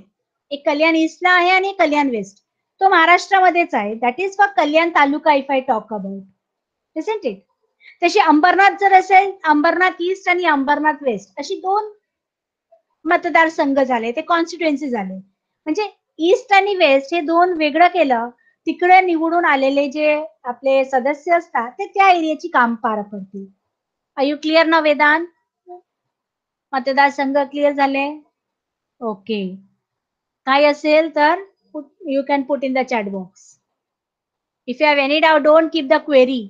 एक कल्याण ईस्टला आहे आणि एक कल्याण वेस्ट. तो महाराष्ट्रामध्येच आहे. That is for Kalyan taluka if I talk about. Isn't it? तशी अंबरनाथ जर असेल, अंबरनाथ ईस्ट आणि अंबरनाथ वेस्ट अशी 2 मतदारसंघ झाले, ते कॉन्स्टिट्युएन्सी झाले. म्हणजे ईस्ट आणि वेस्ट हे 2 वेगळं केलं, तिकडे निवडून आलेले जे आपले सदस्य असतात ते त्या एरियाची काम पार पडतील. आर यू क्लिअर ना वेदांत? मतदारसंघ क्लिअर झाले? ओके. काय असेल तर you can put in the chat box. If you have any doubt, don't keep the query.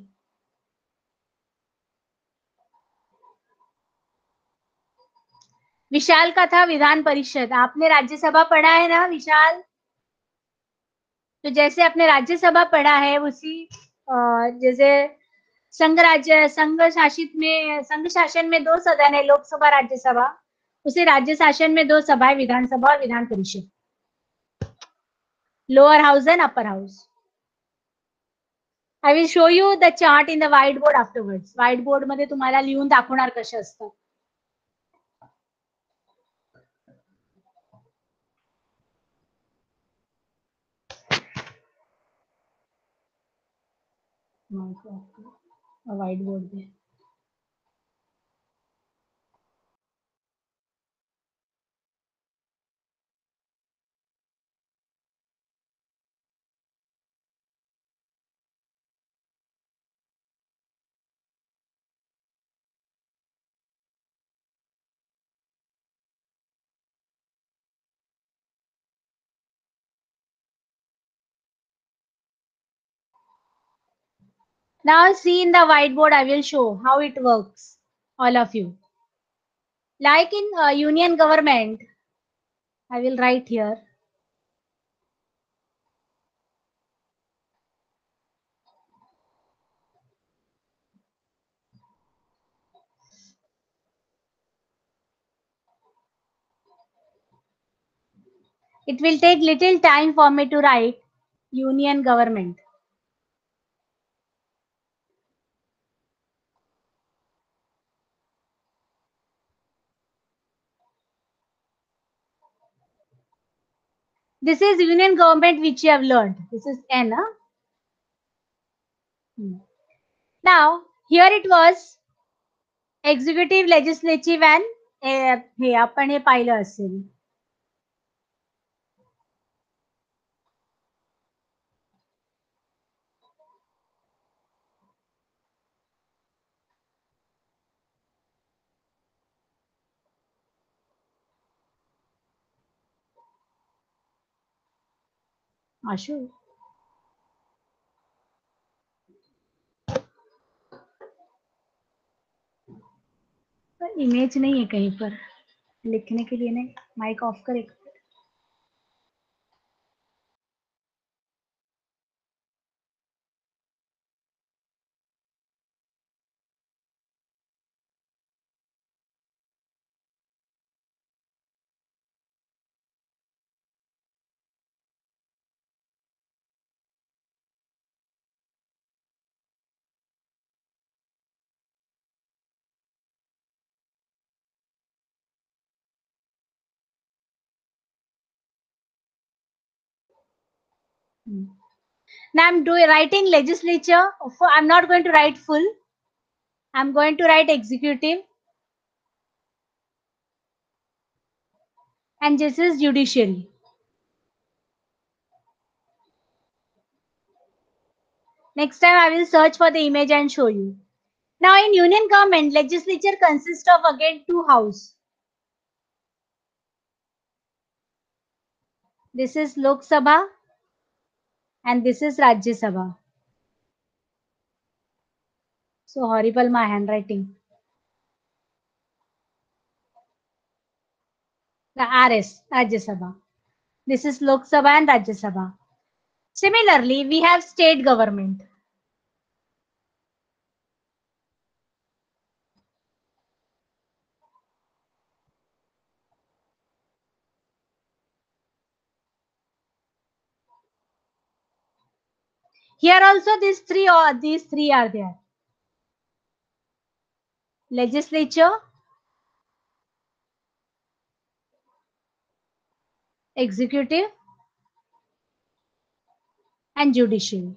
Vishal का था विधान परिषद. आपने राज्यसभा पढ़ा है ना विशाल? तो जैसे आपने राज्यसभा पढ़ा है उसी जैसे संघ राज्य संघ शासित में संघ शासन में 2 सदन है, लोकसभा राज्यसभा. उसे राज्य शासन में 2 सभाएं, विधानसभा और Vidhan Parishad, lower house and upper house. I will show you the chart in the whiteboard afterwards. Whiteboard मध्ये तुम्हाला लिहून दाखवणार कसे असतात. whiteboard pay. Now see in the whiteboard, I will show how it works, all of you. Like in union government, I will write here. It will take little time for me to write union government. This is union government which you have learned. This is N. Huh? Now, here it was executive, legislative and हे आपण हे पाहिलं असेल. आशु, image नहीं है कहीं पर लिखने के लिए. नहीं, माइक ऑफ कर. एक Now I'm writing legislature. I'm not going to write full. I'm going to write executive. And this is judiciary. Next time I will search for the image and show you. Now in union government, legislature consists of again two houses. This is Lok Sabha and this is Rajya Sabha. So horrible my handwriting. The RS, Rajya Sabha. This is Lok Sabha and Rajya Sabha. Similarly, we have state government. Here also these three are there. Legislature, executive, and judiciary.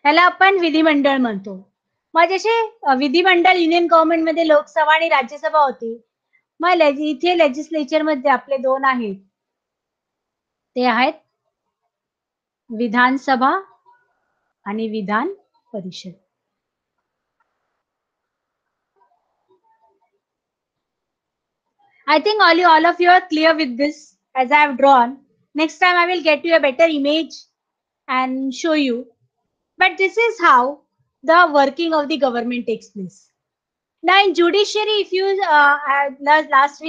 याला आपण विधिमंडळ म्हणतो. मग जसे विधिमंडळ union government मध्ये लोकसभा आणि राज्यसभा होती, मग इथे लेजिस्लेचर मध्ये आपले दोन आहेत, ते आहेत विधानसभा आणि Vidhan Parishad. I think all of you are clear with this as I have drawn. Next time I will get you a better image and show you. But this is how the working of the government takes place. Now in judiciary, if you last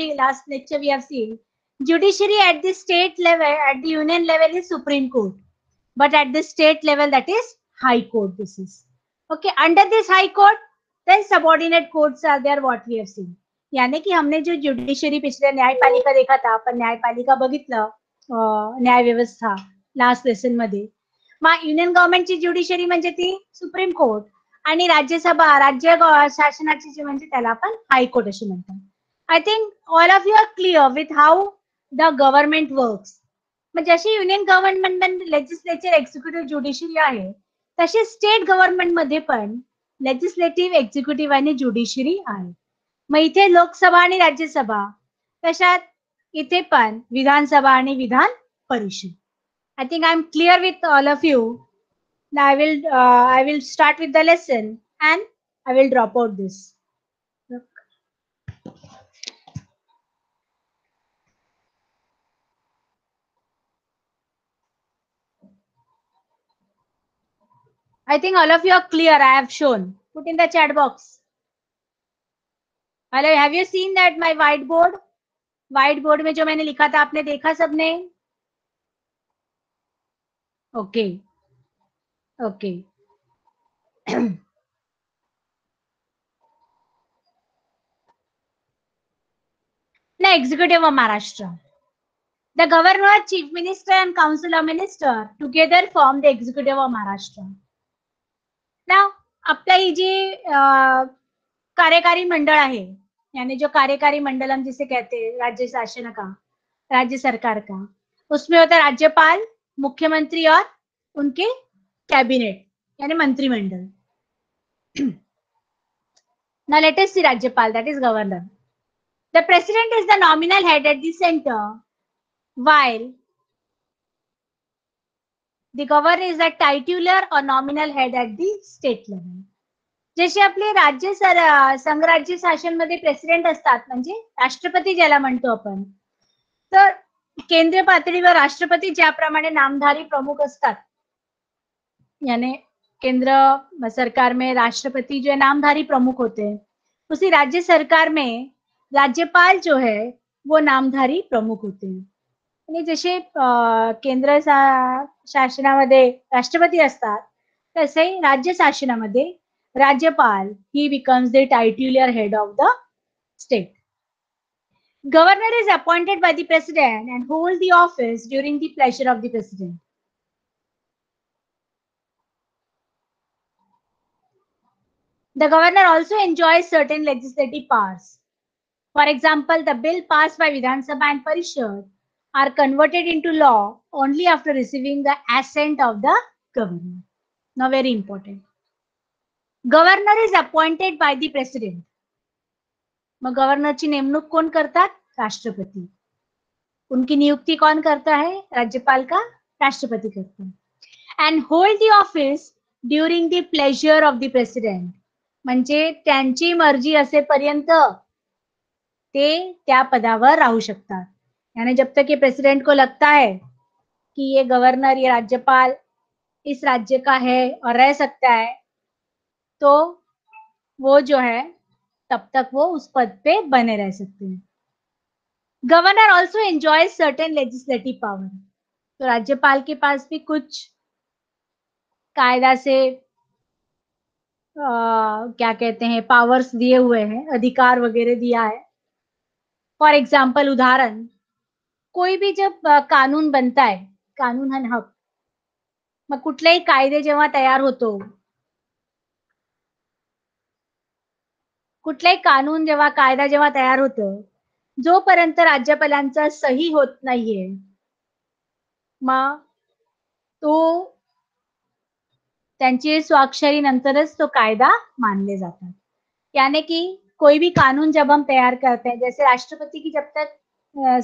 lecture we have seen, judiciary at the state level, at the union level is Supreme Court, but at the state level that is High Court. This is okay. Under this High Court, then subordinate courts are there. What we have seen. यानी कि हमने जो judiciary पिछले न्यायपालिका देखा था, आपण न्यायपालिका बघितलं, न्याय व्यवस्था लास्ट लेसन मध्ये. मग युनियन गव्हर्नमेंटची ज्युडिशरी म्हणजे ती सुप्रीम कोर्ट आणि राज्यसभा राज्य शासनाची जी म्हणजे त्याला आपण हायकोर्ट असे म्हणतात. I think all of you are clear with how the government works. मग जशी union government legislature, executive, judiciary आहे, तशी स्टेट गव्हर्नमेंट मध्ये पण लेजिस्लेटिव्ह, एक्झिक्युटिव्ह आणि ज्युडिशरी आहे. मग इथे लोकसभा आणि राज्यसभा, तशात इथे पण विधानसभा आणि Vidhan Parishad. I think I'm clear with all of you. Now I will start with the lesson and I will drop out this. I think all of you are clear. I have shown. Put in the chat box. Hello, have you seen that my whiteboard? Whiteboard में जो मैंने लिखा था, आपने देखा सबने? Okay. Okay. Now, Executive of Maharashtra. The Governor, Chief Minister and Council of Minister together form the Executive of Maharashtra. Now, आपला ही जी कार्यकारी मंडल आहे, यानी जो कार्यकारी मंडल हम जिसे कहते हैं राज्य शासन का, राज्य सरकार का, उसमें होता है राज्यपाल, मुख्यमंत्री और उनके कैबिनेट यानी मंत्रिमंडल. Now let us see राज्यपाल, that is governor. The president is the nominal head at the center, while the governor is the titular or nominal head at the state level. जसे आपले राज्य संघराज्य शासन मध्ये प्रेसिडेंट असतात, म्हणजे राष्ट्रपती ज्याला म्हणतो आपण, तर केंद्रीय पातळीवर राष्ट्रपती ज्याप्रमाणे नामधारी प्रमुख असतात, यानी केंद्र सरकार में राष्ट्रपति जो है नामधारी प्रमुख होते हैं, उसी राज्य सरकार में राज्यपाल जो है वो नामधारी प्रमुख होते हैं. आणि जसे केंद्र शासनामध्ये राष्ट्रपती असतात, तसे राज्य शासनामध्ये राज्यपाल he becomes the titular head of the state. Governor is appointed by the president and holds the office during the pleasure of the president. The governor also enjoys certain legislative powers. For example, the bill passed by Vidhan Sabha and Parishad are converted into law only after receiving the assent of the governor. Now, very important. Governor is appointed by the president. मग गव्हर्नरची नेमणूक कोण करतात? राष्ट्रपती. उनकी नियुक्ति कौन करता है? राज्यपाल का राष्ट्रपति करता है. And hold the office during the pleasure of the president. म्हणजे त्यांची मर्जी असेपर्यंत ते त्या पदावर राहू शकतात. यानी जब तक ये प्रेसिडेंट को लगता है कि ये गवर्नर, ये राज्यपाल इस राज्य का है और रह सकता है, तो वो जो है तब तक वो उस पद पे बने रह सकते हैं. Governor also enjoy certain legislative power. तो राज्यपाल के पास भी कुछ कायदा से क्या कहते हैं पावर्स दिए हुए हैं, अधिकार वगैरह दिया है. फॉर एग्जाम्पल, उदाहरण, कोई भी जब कानून बनता है, कानून आणि हक, मग कुठलाही कायदे जेव्हा तयार होतो, कुठलाही कानून जेव्हा कायदा जेव्हा तयार होतो, जोपर्यंत राज्यपालांचा सही होत नाहीये, मग तो त्यांची स्वाक्षरी नंतरच तो कायदा मानले जातात. यानी कि कोई भी कानून जब हम तैयार करते हैं, जैसे राष्ट्रपति की जब तक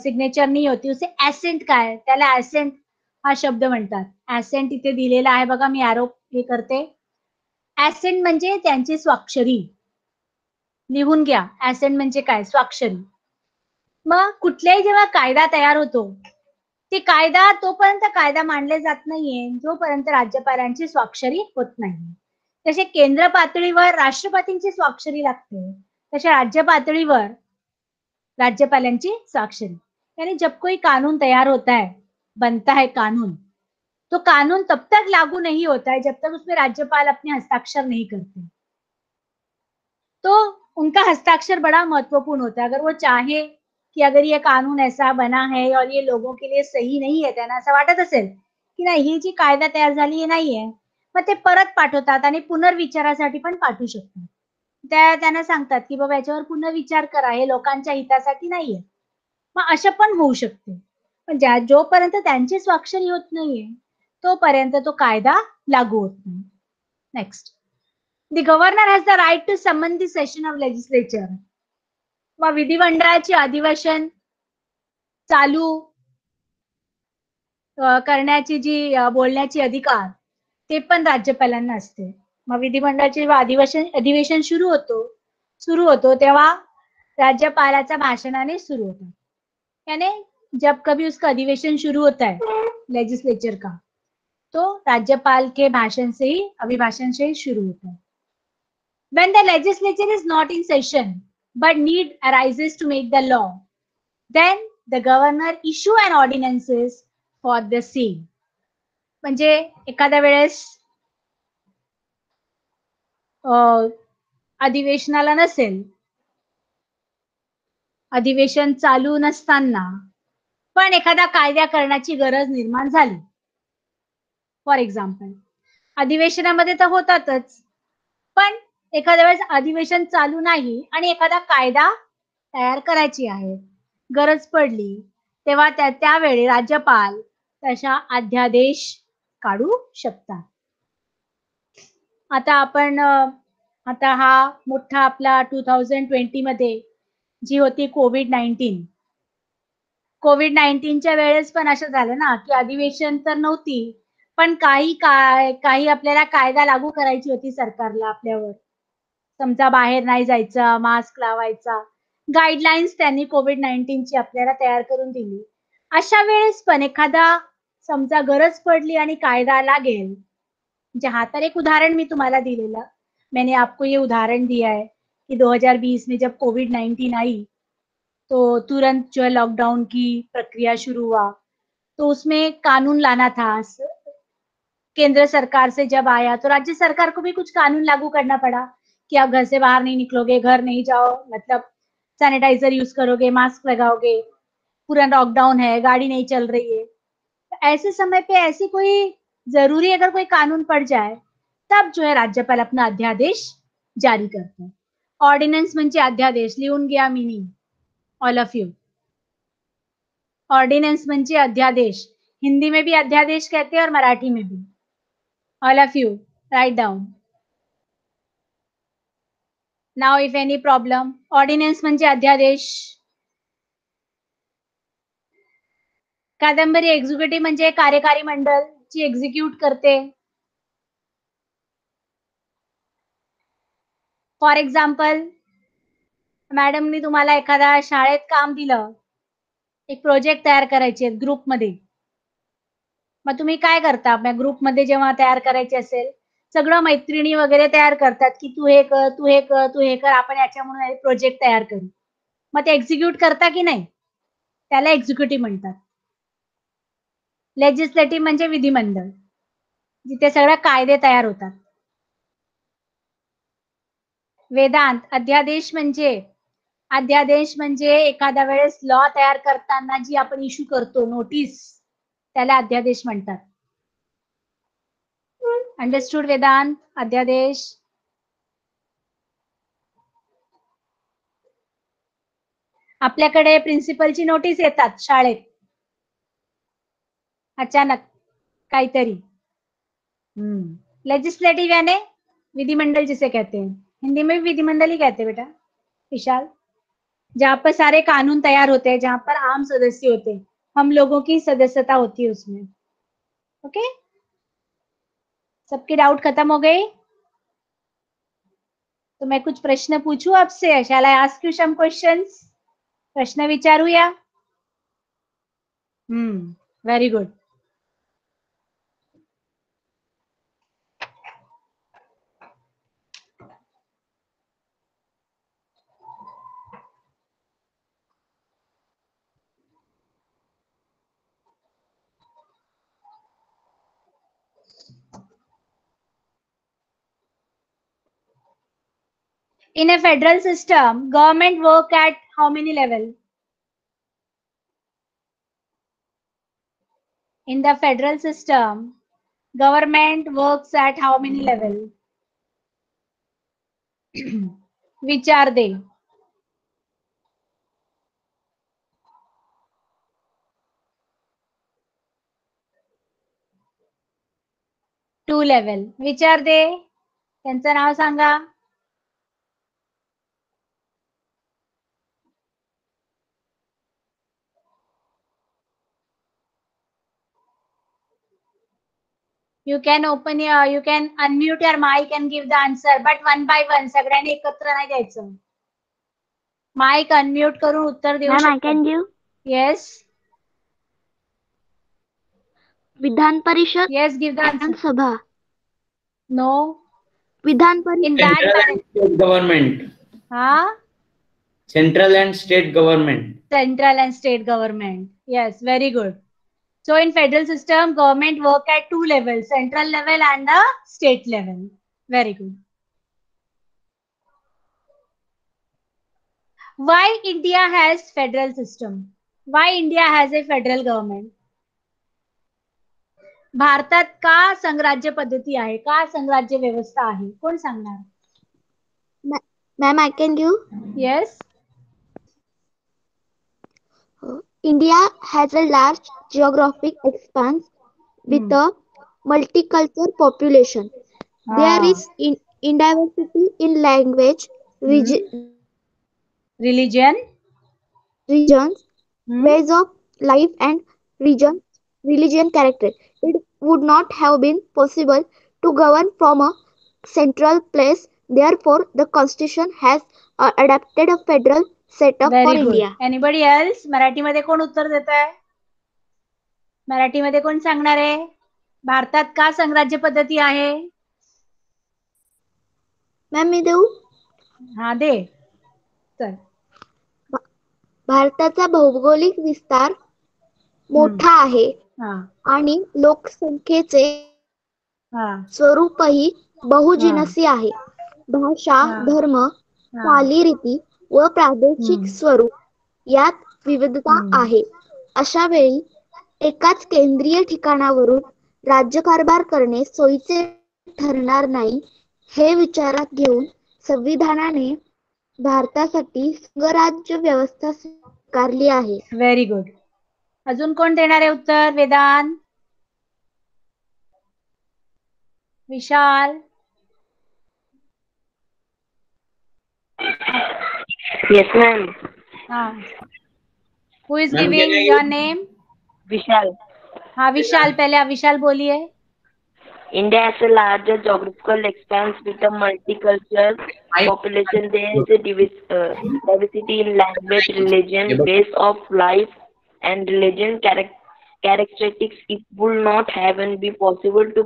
सिग्नेचर नहीं होती, उसे एसेंट काय, त्याला एसेंट हा शब्द म्हणतात. एसेंट इथे दिलेला आहे बघा, मी आरोप हे करते. एसेंट म्हणजे त्यांची स्वाक्षरी. लिहून घ्या, एसेंट म्हणजे काय? स्वाक्षरी. मग कुठल्याही जेव्हा कायदा तयार होतो, ते कायदा तोपर्यंत कायदा मानले जात नाहीये जोपर्यंत राज्यपालांची स्वाक्षरी होत नाही. जसे केंद्र पातळीवर राष्ट्रपतींची स्वाक्षरी लागते, तसे राज्य पातळीवर राज्यपालांची स्वाक्षरी. यानी जब कोई कानून तैयार होता है, बनता है कानून, तो कानून तब तक लागू नहीं होता है जब तक उसमें राज्यपाल अपने हस्ताक्षर नहीं करते. तो उनका हस्ताक्षर बड़ा महत्वपूर्ण होता है. अगर वो चाहे की अगर ये कानून ऐसा बना है और ये लोगों के लिए सही नाही आहे, त्यांना असं वाटत असेल की नाही ही जी कायदा तयार झाली नाहीये, मग ते परत पाठवतात आणि पुनर्विचारासाठी पण पाठवू शकतात. त्यांना सांगतात की बाबा याच्यावर पुनर्विचार करा, हे लोकांच्या हितासाठी नाहीये. मग असं पण होऊ शकते. पण जोपर्यंत त्यांची स्वाक्षरी होत नाहीये, तोपर्यंत तो कायदा लागू होत नाही. Next, the governor has the right to summon the session of legislature. मग विधिमंडळाचे अधिवेशन चालू करण्याची जी बोलण्याची अधिकार, ते पण राज्यपालांना असते. मग विधिमंडळाचे जेव्हा अधिवेशन सुरू होतो तेव्हा राज्यपालाच्या भाषणाने सुरू होतं. यानी जब कभी उसका अधिवेशन शुरू होता है लेजिस्लेचर का, तो राज्यपाल के भाषण से ही, अभिभाषण से ही शुरू होता है. When the legislature is not in session but need arises to make the law, then the governor issue an ordinances for the same. म्हणजे एखाद्या वेळेस अधिवेशनाला नसेल, अधिवेशन चालू नसताना पण एखादा कायदा करण्याची गरज निर्माण झाली. फॉर एक्झाम्पल, अधिवेशनामध्ये तर होतातच, पण एखाद्या वेळेस अधिवेशन चालू नाही आणि एखादा कायदा तयार करायची आहे, गरज पडली, तेव्हा त्यावेळी राज्यपाल तशा अध्यादेश काढू शकतात. आता हा मोठा आपला 2020 मध्ये जी होती कोविड-19च्या वेळेस पण असं झालं ना की अधिवेशन तर नव्हती, पण काही आपल्याला कायदा लागू करायची होती सरकारला आपल्यावर. समजा बाहेर नाही जायचं, मास्क लावायचा, गाईडलाईन्स त्यांनी कोविड-19ची आपल्याला तयार करून दिली. अशा वेळेस पण एखादा समजा गरज पडली आणि कायदा लागेल, म्हणजे हा तर एक उदाहरण मी तुम्हाला दिलेलं. मैंने आपको ये उदाहरण दिया है कि 2020 में जब कोविड-19 आई, तो तुरंत जो है लॉकडाउन की प्रक्रिया शुरू हुआ, तो उसमें कानून लाना था. केंद्र सरकार से जब आया तो राज्य सरकार को भी कुछ कानून लागू करना पड़ा कि आप घर से बाहर नहीं निकलोगे, घर नहीं जाओ, मतलब सैनिटाइजर यूज करोगे, मास्क लगाओगे, पूरा लॉकडाउन है, गाड़ी नहीं चल रही है. ऐसे समय पे ऐसी कोई जरूरी अगर कोई कानून पड़ जाए, तब जो है राज्यपाल अपना अध्यादेश जारी करते हैं. ऑर्डिनन्स म्हणजे अध्यादेश. लिहून घ्या meaning all of you. Ordinance म्हणजे अध्यादेश. हिंदी में भी अध्यादेश कहते हैं और मराठी में भी. All of you write down. Now if any problem, ordinance म्हणजे अध्यादेश. कादंबरी एक्झिक्युटिव्ह म्हणजे कार्यकारी मंडळ जी एक्झिक्यूट करते. फॉर एक्झाम्पल, मॅडमनी तुम्हाला एखाद्या शाळेत काम दिलं, एक प्रोजेक्ट तयार करायचे ग्रुपमध्ये. मग तुम्ही काय करता? ग्रुपमध्ये जेव्हा तयार करायचे असेल, सगळं मैत्रिणी वगैरे तयार करतात की तू हे कर, तू हे कर, तू हे कर, आपण याच्यामुळे प्रोजेक्ट तयार करू. मग ते एक्झिक्यूट करता की नाही? त्याला एक्झिक्युटिव्ह म्हणतात. लेजिस्लेटिव्ह म्हणजे विधिमंडळ, जिथे सगळे कायदे तयार होतात. वेदांत, अध्यादेश म्हणजे एखाद्या वेळेस लॉ तयार करताना जी आपण इश्यू करतो नोटीस, त्याला अध्यादेश म्हणतात. अंडरस्टूड वेदांत? अध्यादेश. आपल्याकडे प्रिन्सिपलची नोटीस येतात शाळेत, अचानक काहीतरी. लेजिस्लेटिव यानी विधिमंडल जिसे कहते हैं. हिंदी में भी विधिमंडल ही कहते हैं बेटा विशाल. जहाँ पर सारे कानून तैयार होते हैं, जहाँ पर आम सदस्य होते हैं, हम लोगों की सदस्यता होती है उसमें. ओके, सबके डाउट खत्म हो गए? तो मैं कुछ प्रश्न पूछूं आपसे? Shall I ask you some questions? प्रश्न विचारूया? Very good. In a federal system, government work at how many level? In the federal system, government works at how many level? Which are they? Two level. Which are they? त्यांचं नाव सांगा. You can unmute your mic and give the answer, but one by one. सगळ्यांनी एकत्र नाही द्यायचं. Mic unmute करून उत्तर देऊ Ma'am, I शकता. can give. Yes. Vidhan Parishad Yes, give the and answer. Sabha. No. Vidhan Parishad. In that Central and state government. huh? Central and state government. Central and state government. Yes, very good. So in federal system, government work at two levels, central level and the state level. Very good. Why India has federal system? Why India has a federal government? भारतात का संघराज्य पद्धती आहे? का संघराज्य व्यवस्था आहे? कोण सांगणार? Ma'am, I can give. Yes. India has a large geographic expanse with a multicultural population. There is diversity in language, religion, regions, ways of life, and religion character. It would not have been possible to govern from a central place. Therefore, the Constitution has adapted a federal setup for Very good. India. Anybody else? मराठीमध्ये कोण उत्तर देत आहे? मराठीमध्ये कोण सांगणार आहे? भारतात का संघराज्य पद्धती आहे? मॅम मी देऊ? हा दे. चल. भारताचा भौगोलिक विस्तार मोठा आहे आणि लोकसंख्येचे स्वरूपही बहुजिनसी आहे. भाषा, धर्म, चालीरीती व प्रादेशिक स्वरूप यात विविधता आहे. अशा वेळी एकाच केंद्रीय ठिकाणावरून राज्यकारभार करणे सोयीचे ठरणार नाही. हे विचारात घेऊन संविधानाने भारतासाठी संघराज्य व्यवस्था स्वीकारली आहे. Very good. अजून कोण देणार आहे उत्तर? वेदांत, विशाल? Yes, ma'am. हाँ, who is Ma'am, giving can I your name? Vishal. हाँ विशाल, पहले विशाल बोलिए. India has a larger geographical expanse with a multicultural population. There is a diversity in language, religion, base of life, and religion characteristics. It would not have been possible to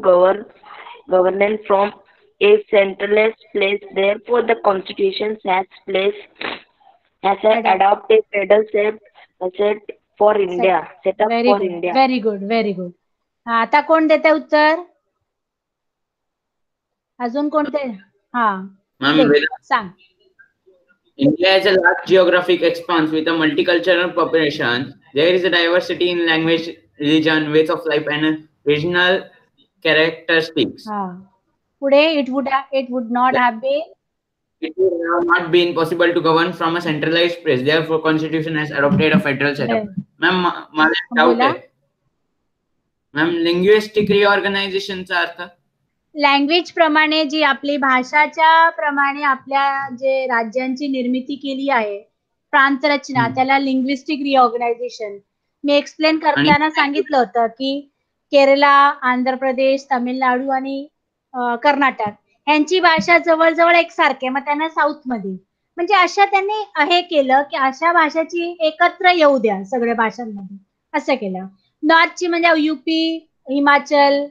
governance from a centralized place. Therefore, the Constitution has adopted a federal set for India. Set up very for good, India. Very good, very good. हा, आता कोण देते उत्तर? अजून कोणते? हा, Ma'am, दे, Vedanth. सांग. India has a large geographic expanse with a multicultural population. There is a diversity in language, religion, ways of life, and regional characteristics. हा, पुढे it would not have been. It would have not been possible to govern from a centralized place. Therefore, Constitution has adopted a federal setup. Ma'am, मला doubt बोला. आहे. Ma'am, linguistic रिऑर्गनायझेशनचा अर्थ? Language प्रमाणे जी आपली भाषाच्या प्रमाणे आपल्या जे राज्यांची निर्मिती केली आहे, प्रांत रचना, त्याला लिंग्विस्टिक रिऑर्गनायझेशन. मी एक्सप्लेन करताना सांगितलं होतं की केरला, आंध्र प्रदेश, तामिळनाडू आणि कर्नाटक यांची भाषा जवळजवळ एकसारखी, मग त्यांना साऊथ मध्ये, म्हणजे अशा त्यांनी हे केलं की अशा भाषाची एकत्र येऊ द्या सगळ्या भाषांमध्ये, असं केलं. नॉर्थची म्हणजे युपी, हिमाचल,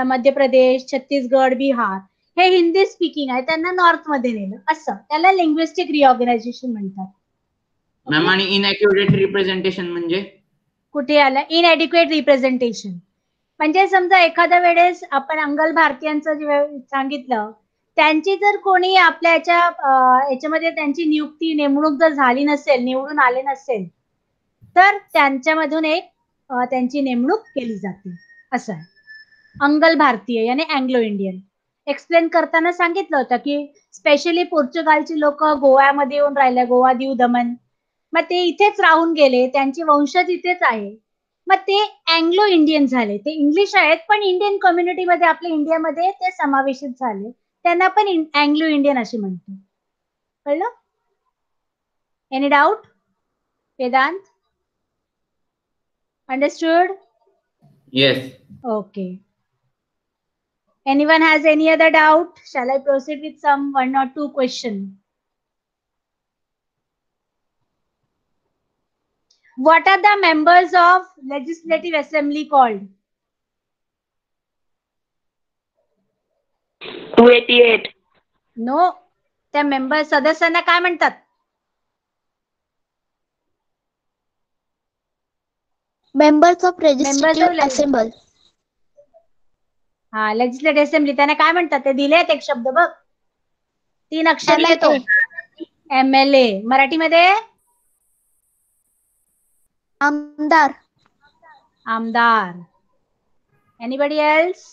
मध्य प्रदेश, छत्तीसगड, बिहार हे हिंदी स्पीकिंग आहे, त्यांना नॉर्थ मध्ये नेलं, असं त्याला लिंग्विस्टिक रिऑर्गनायझेशन म्हणतात. मॅम, आणि इनॅक्युरेट रिप्रेझेंटेशन म्हणजे? कुठे आलं इनएडिक्वेट रिप्रेझेंटेशन? म्हणजे समजा एखाद्या वेळेस आपण अंगल भारतीयांचं जे सांगितलं, त्यांची जर कोणी आपल्या याच्यामध्ये त्यांची नियुक्ती नेमणूक जर झाली नसेल, निवडून आले नसेल, तर त्यांच्यामधून एक त्यांची नेमणूक केली जाते, असं आहे. अंगल भारतीय यानी अँग्लो इंडियन. एक्सप्लेन करताना सांगितलं होतं की स्पेशली पोर्चुगालची लोक गोव्यामध्ये येऊन राहिले, गोवा, दीव, दमन, मग ते इथेच राहून गेले, त्यांचे वंशज इथेच आहे, मग ते अँग्लो इंडियन झाले. ते इंग्लिश आहेत पण इंडियन कम्युनिटीमध्ये आपल्या इंडियामध्ये ते समावेशित झाले, त्यांना पण अँग्लो इंडियन असे म्हणतो. कळलं? Any doubt? Vedant, understood? Yes. Okay. Anyone has any other doubt? Shall I proceed with some 1 or 2 question? What are the members of Legislative Assembly called? 288. No. त्या मेंबर सदस्यांना काय म्हणतात? Members of Legislative Assembly. हा, legislative assembly, त्यांना काय म्हणतात? ते दिलेत एक शब्द बघ, 3 अक्षरला येतो. MLA. मराठीमध्ये? आमदार. आमदार. Anybody else?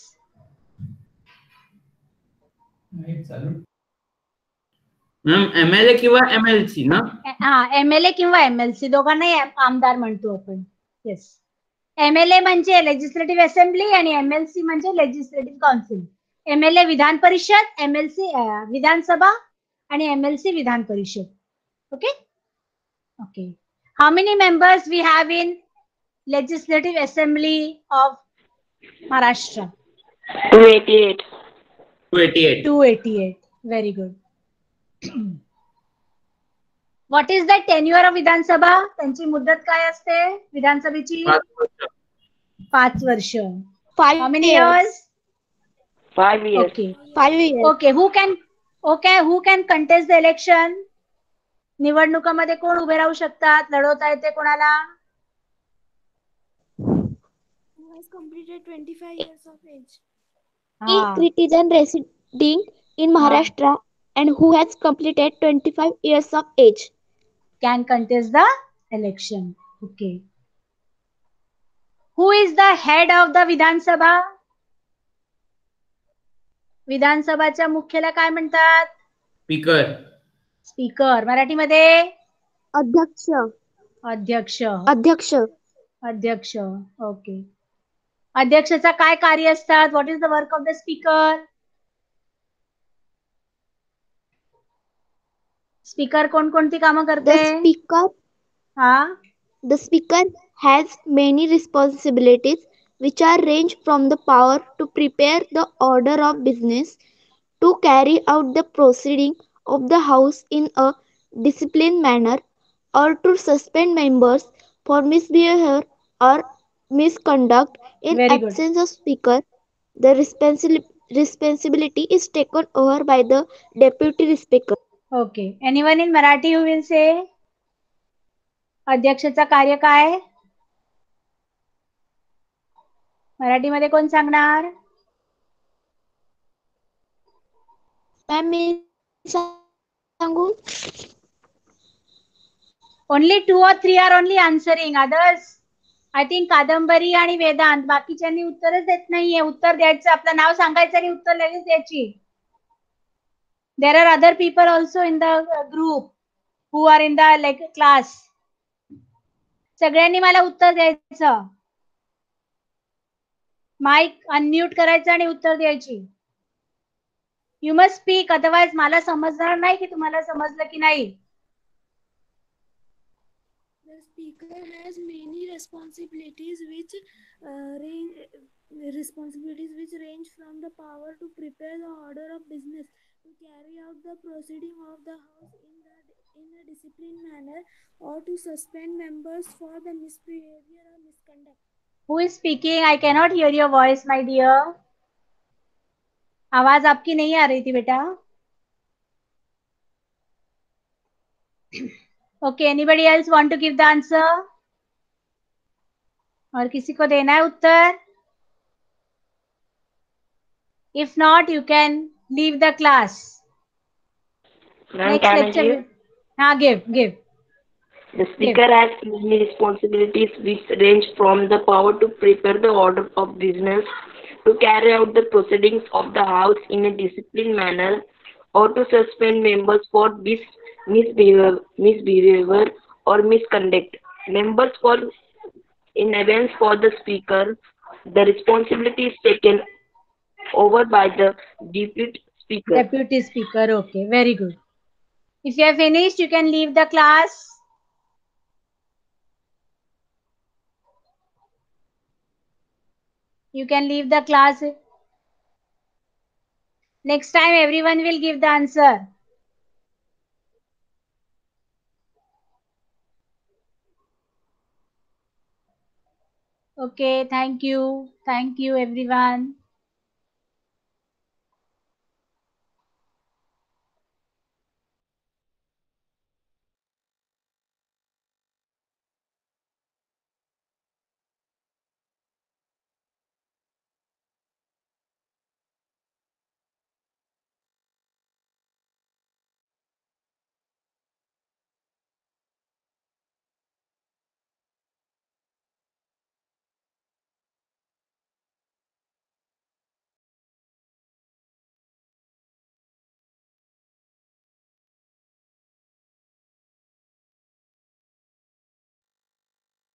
मॅम, MLA किंवा MLC ना? हा, MLA किंवा MLC दोघांनाही आमदार म्हणतो आपण. येस. MLA म्हणजे लेजिस्लेटिव्ह असेंब्ली आणि MLC म्हणजे legislative council. MLA Vidhan Parishad, MLC Vidhan Sabha आणि MLC Vidhan Parishad. Okay okay. How many members we have in legislative assembly of Maharashtra? 288. 288. 288. Very good. What is the tenure of Vidhan Sabha? त्यांची मुदत काय असते विधानसभेची? 5 वर्ष. 5 How many years. years? 5 years. Okay. 5 years. Okay. Who can contest the election? निवडणुकामध्ये कोण उभे राहू शकतात? लढवता येते कोणाला? Who has completed 25 years of age? Any citizen residing in Maharashtra and who has completed 25 years of age Can contest the election. Okay. Who is the head of the Vidhan Sabha? विधानसभाच्या मुख्याला काय म्हणतात? Speaker. Speaker. मराठीमध्ये? अध्यक्ष. अध्यक्ष. अध्यक्ष. अध्यक्ष. Okay. अध्यक्षाचा काय कार्य असतात? What is the work of the speaker? Speaker कोणकोणती कामं The करते? speaker हा. The speaker has many responsibilities which are range from the power to prepare the order of business, to carry out the proceeding of the House in a disciplined manner, or to suspend members for misbehavior or misconduct. In Very good. absence of speaker, the responsibility is taken over by the deputy speaker. Okay. Anyone in Marathi who will say? अध्यक्षाचा कार्य काय? मराठीमध्ये कोण सांगणार? Ma'am मी सांगू? Only 2 or 3 are only answering. Others, I think कादंबरी आणि वेदांत बाकीच्यांनी उत्तरच देत नाहीये. उत्तर द्यायचं, आपलं नाव सांगायचं आणि उत्तर लगेच द्यायची. There are other people also in the group who are in the like class. सगळ्यांनी मला उत्तर द्यायचं. माईक अनम्यूट करायचं आणि उत्तर द्यायची. यू मस्ट स्पीक, अदरवाइज मला समजणार नाही की तुम्हाला समजलं की नाही. The speaker has many responsibilities which range from the power to prepare the order of business, to carry out the proceeding of the House in a disciplined manner, or to suspend members for the misbehavior or misconduct. Who is speaking? I cannot hear your voice, my dear. आवाज आपकी नहीं आ रही थी बेटा. Okay, anybody else want to give the answer? और किसी को देना है उत्तर? If not, you can leave the class. Ma'am, Next can I lecture. give? हाँ, give. The speaker has many responsibilities which range from the power to prepare the order of business, to carry out the proceedings of the House in a disciplined manner, or to suspend members for misbehavior or misconduct. Members for in advance for the speaker, the responsibility is taken over by the deputy speaker. Deputy speaker. Okay, very good. If you have finished, you can leave the class. You can leave the class. Next time, everyone will give the answer. Okay, thank you. Thank you, everyone.